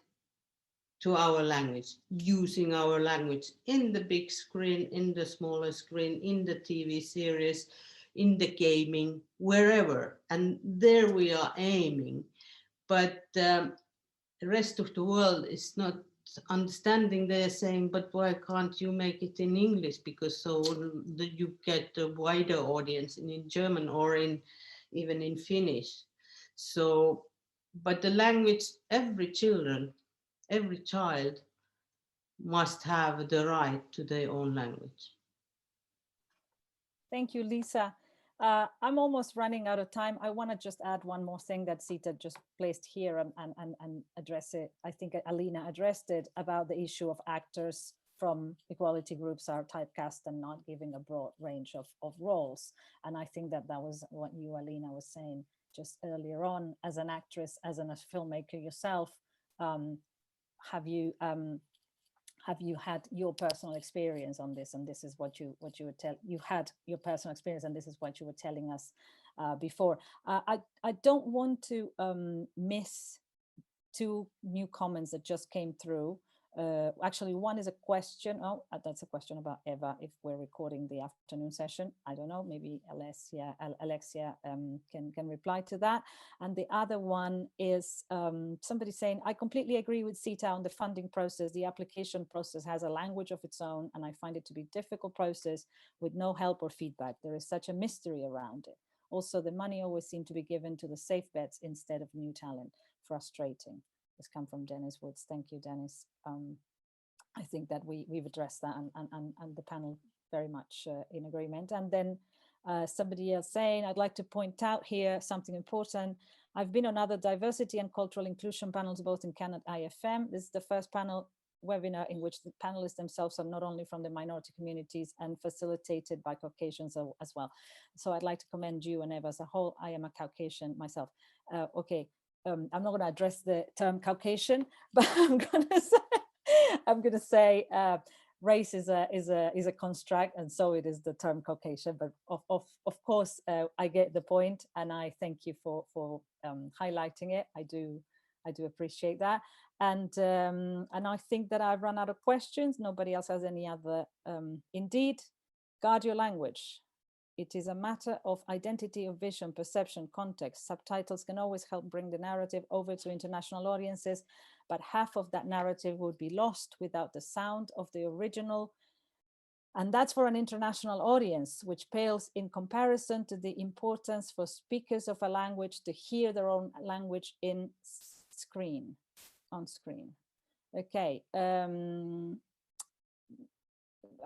to our language, using our language in the big screen, in the smaller screen, in the TV series, in the gaming, wherever. And there we are aiming. But the rest of the world is not understanding. They're saying, but why can't you make it in English? Because so you get a wider audience in German or even in Finnish. So, but the language, every child must have the right to their own language. Thank you, Liisa. I'm almost running out of time. I want to just add one more thing that Zita just placed here and address it. I think Alina addressed it, about the issue of actors from equality groups are typecast and not giving a broad range of roles. And I think that was what you, Alina, was saying just earlier on. As an actress, as a filmmaker yourself, have you had your personal experience on this? And this is what you would tell. You had your personal experience, and this is what you were telling us before. I don't want to miss two new comments that just came through. Actually, one is a question. Oh, that's a question about Eva. If we're recording the afternoon session, I don't know. Maybe Alexia can reply to that. And the other one is somebody saying, I completely agree with Zita on the funding process. The application process has a language of its own, and I find it to be a difficult process with no help or feedback. There is such a mystery around it. Also, the money always seems to be given to the safe bets instead of new talent. Frustrating. This comes from Dennis Woods. Thank you, Dennis. I think that we've addressed that, and the panel very much in agreement. And then somebody else saying, I'd like to point out here something important. I've been on other diversity and cultural inclusion panels, both in Canada and IFM. This is the first panel webinar in which the panelists themselves are not only from the minority communities and facilitated by Caucasians as well. So I'd like to commend you and Eva as a whole. I am a Caucasian myself. Okay, I'm not going to address the term Caucasian, but I'm going to say race is a construct, and so it is the term Caucasian. But of course, I get the point, and I thank you for highlighting it. I do appreciate that, and I think that I've run out of questions. Nobody else has any other. Indeed, guard your language. It is a matter of identity of vision, perception, context. Subtitles can always help bring the narrative over to international audiences, but half of that narrative would be lost without the sound of the original. And that's for an international audience, which pales in comparison to the importance for speakers of a language to hear their own language on screen. Okay.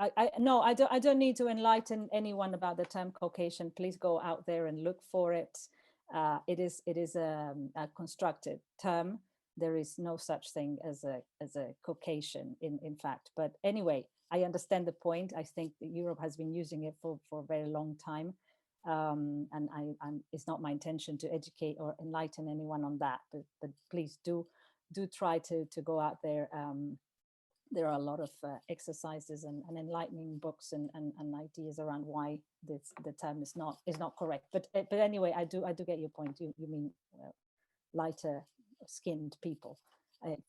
I don't need to enlighten anyone about the term Caucasian. Please go out there and look for it. It is a constructed term. There is no such thing as a Caucasian in fact. But anyway, I understand the point. I think that Europe has been using it for a very long time. And it's not my intention to educate or enlighten anyone on that, but please do try to go out there. There are a lot of exercises and enlightening books and ideas around why the term is not correct. But anyway, I do get your point. You mean lighter skinned people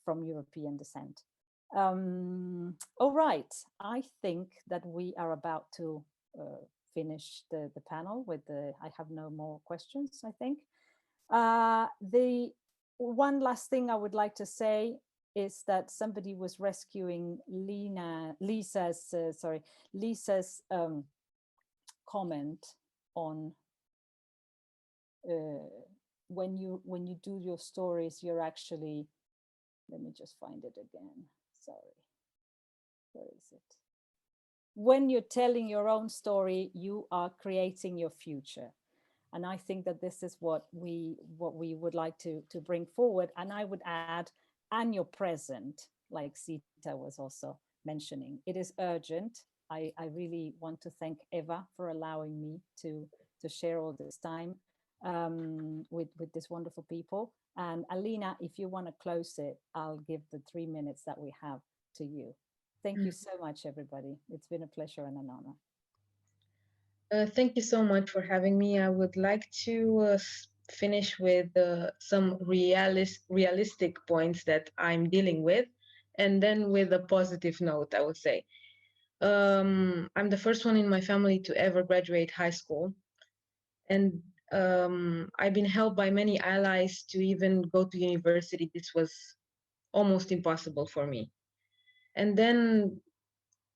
from European descent. All right, I think that we are about to finish the panel with I have no more questions, I think. The one last thing I would like to say is that somebody was rescuing Lisa's comment on when you do your stories, you're actually, let me just find it again. Sorry, where is it? When you're telling your own story, you are creating your future. And I think that this is what we would like to bring forward. And I would add, and your present, like Zita was also mentioning. It is urgent. I really want to thank Eva for allowing me to share all this time with these wonderful people. And Alina, if you want to close it, I'll give the 3 minutes that we have to you. Thank you so much, everybody. It's been a pleasure and an honor. Thank you so much for having me. I would like to finish with some realistic points that I'm dealing with, and then with a positive note, I would say. I'm the first one in my family to ever graduate high school. And I've been helped by many allies to even go to university. This was almost impossible for me. And then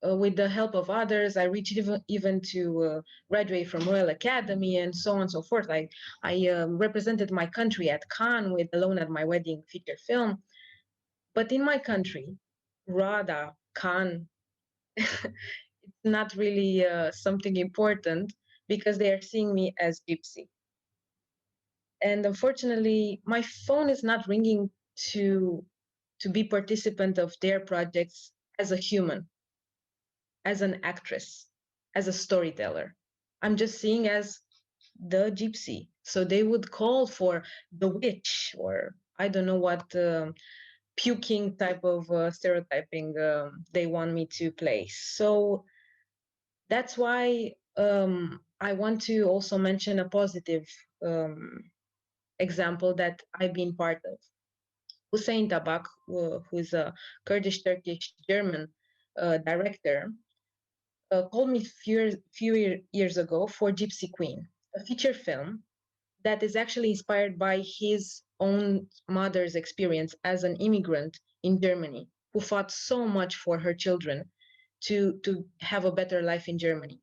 with the help of others, I reached even to graduate from Royal Academy and so on and so forth. I represented my country at Cannes with Alone at My Wedding feature film. But in my country, RADA, Cannes, it's not really something important because they are seeing me as gypsy. And unfortunately, my phone is not ringing to be participant of their projects as a human, as an actress, as a storyteller. I'm just seeing as the gypsy. So they would call for the witch, or I don't know what puking type of stereotyping they want me to play. So that's why I want to also mention a positive example that I've been part of. Hussein Tabak, who is a Kurdish, Turkish, German director, called me few years ago for Gypsy Queen, a feature film that is actually inspired by his own mother's experience as an immigrant in Germany, who fought so much for her children to have a better life in Germany.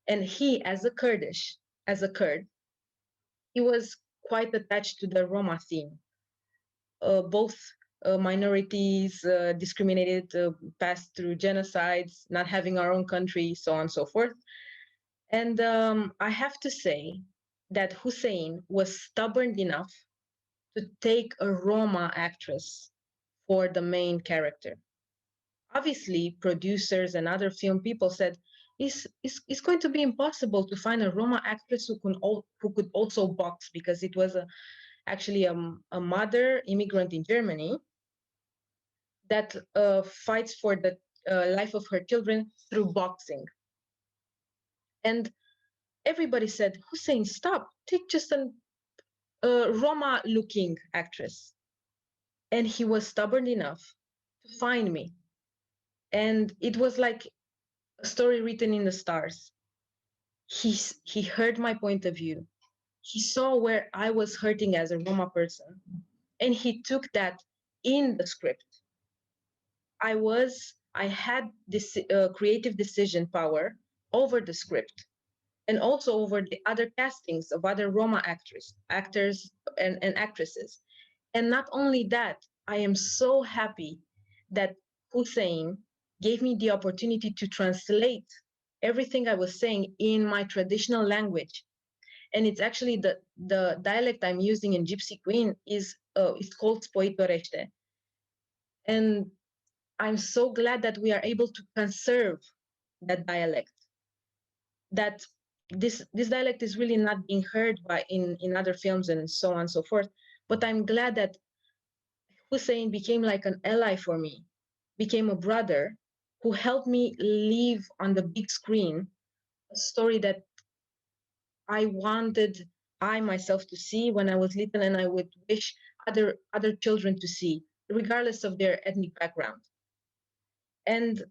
And he, as a Kurd, he was quite attached to the Roma theme. Both minorities discriminated, passed through genocides, not having our own country, so on and so forth. And I have to say that Hussein was stubborn enough to take a Roma actress for the main character. obviously producers and other film people said, it's going to be impossible to find a Roma actress who could also box, because it was actually a mother immigrant in Germany that fights for the life of her children through boxing. And everybody said, Hussein, stop, take just a Roma looking actress. And he was stubborn enough to find me. And it was like a story written in the stars. He heard my point of view. He saw where I was hurting as a Roma person, and he took that in the script. I had this creative decision power over the script, and also over the other castings of other Roma actors and actresses. And not only that, I am so happy that Hussein gave me the opportunity to translate everything I was saying in my traditional language. And it's actually the dialect I'm using in Gypsy Queen is it's called Spoitorește. And I'm so glad that we are able to conserve that dialect. That this dialect is really not being heard in other films and so on and so forth. But I'm glad that Hussein became like an ally for me, became a brother who helped me live on the big screen a story that I wanted I myself to see when I was little, and I would wish other children to see, regardless of their ethnic background. And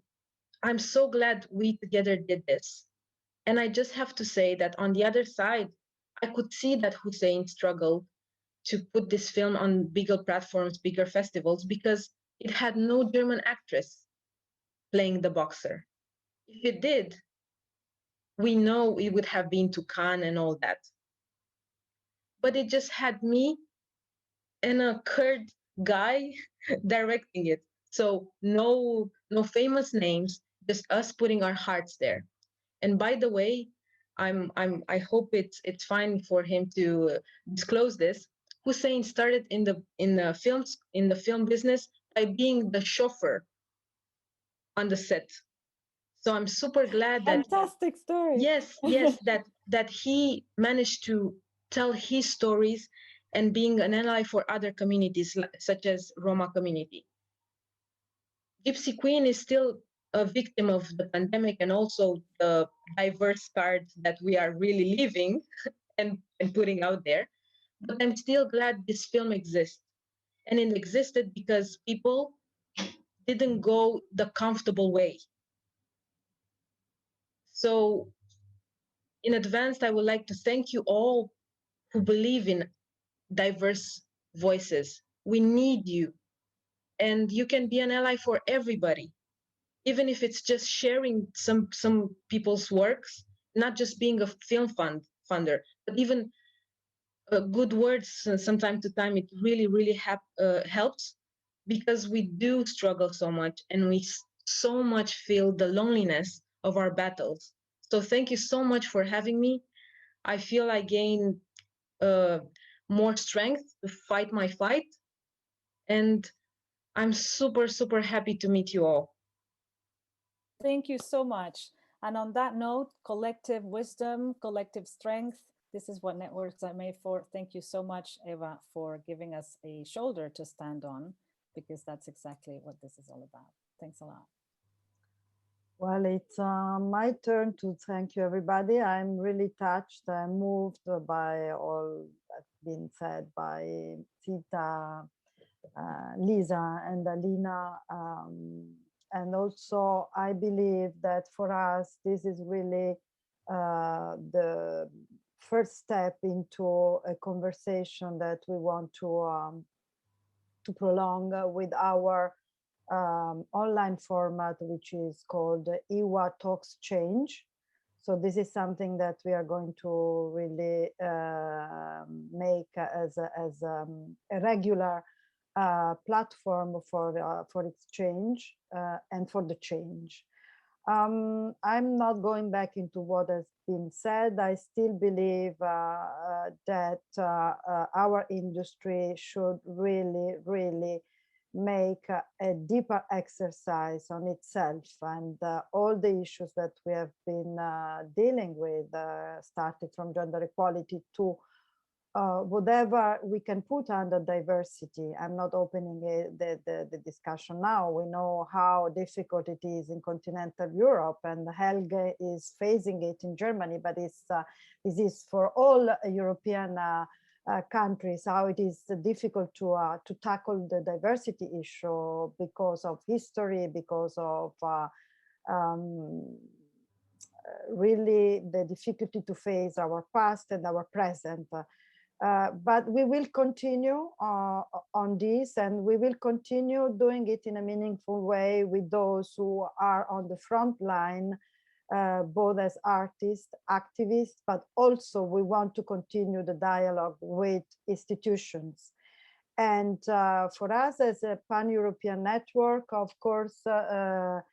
I'm so glad we together did this. And I just have to say that on the other side, I could see that Hussein struggled to put this film on bigger platforms, bigger festivals, because it had no German actress playing the boxer. If it did, we know it would have been to Cannes and all that. But it just had me and a Kurd guy directing it. So no famous names, just us putting our hearts there. And by the way, I hope it's fine for him to disclose this. Hussein started in the film business by being the chauffeur on the set. So I'm super glad that Fantastic story. Yes, that he managed to tell his stories and being an ally for other communities such as Roma community. Gypsy Queen is still a victim of the pandemic and also the diverse card that we are really living and putting out there. But I'm still glad this film exists. And it existed because people didn't go the comfortable way. So in advance, I would like to thank you all who believe in diverse voices. We need you. And you can be an ally for everybody, even if it's just sharing some people's works, not just being a film funder, but even good words from time to time. It really, really helps, because we do struggle so much and we so much feel the loneliness of our battles. So thank you so much for having me. I feel I gain more strength to fight my fight. And I'm super, super happy to meet you all. Thank you so much. And on that note, collective wisdom, collective strength, this is what networks are made for. Thank you so much, Eva, for giving us a shoulder to stand on, because that's exactly what this is all about. Thanks a lot. Well, it's my turn to thank you, everybody. I'm really touched and moved by all that's been said by Zita, Liisa, and Alina. And also, I believe that for us, this is really the first step into a conversation that we want to prolong with our online format, which is called EWA Talks Change. So this is something that we are going to really make as a regular platform for exchange and for the change. I'm not going back into what has been said. I still believe that our industry should really, really make a deeper exercise on itself, and all the issues that we have been dealing with, starting from gender equality to whatever we can put under diversity. I'm not opening the discussion now. We know how difficult it is in continental Europe, and Helge is facing it in Germany, but this is for all European countries, how it is difficult to tackle the diversity issue because of history, because of really the difficulty to face our past and our present. But we will continue on this, and we will continue doing it in a meaningful way with those who are on the front line, both as artists, activists, but also we want to continue the dialogue with institutions. And for us as a pan-European network, of course, the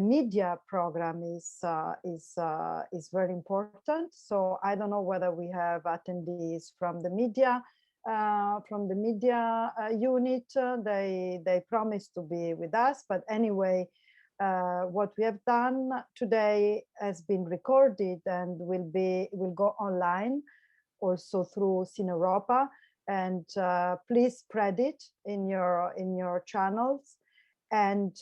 media program is very important. So I don't know whether we have attendees from the media unit. They promised to be with us, but anyway, what we have done today has been recorded and will go online also through Cineuropa, and please spread it in your channels. And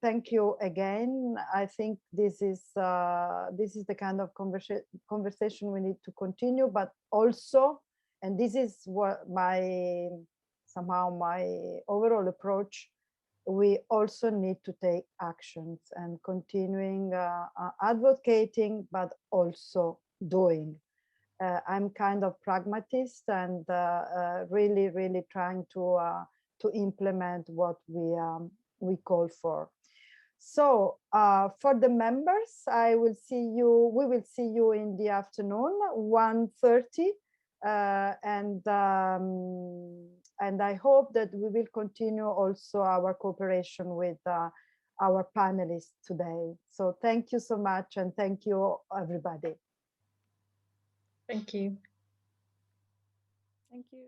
thank you again. I think this is the kind of conversation we need to continue, but also, and this is what my overall approach, we also need to take actions and continuing advocating, but also doing. I'm kind of pragmatist and really trying to implement what we call for. So for the members, we will see you in the afternoon, 1:30, and I hope that we will continue also our cooperation with our panelists today. So thank you so much, and thank you everybody. Thank you. Thank you.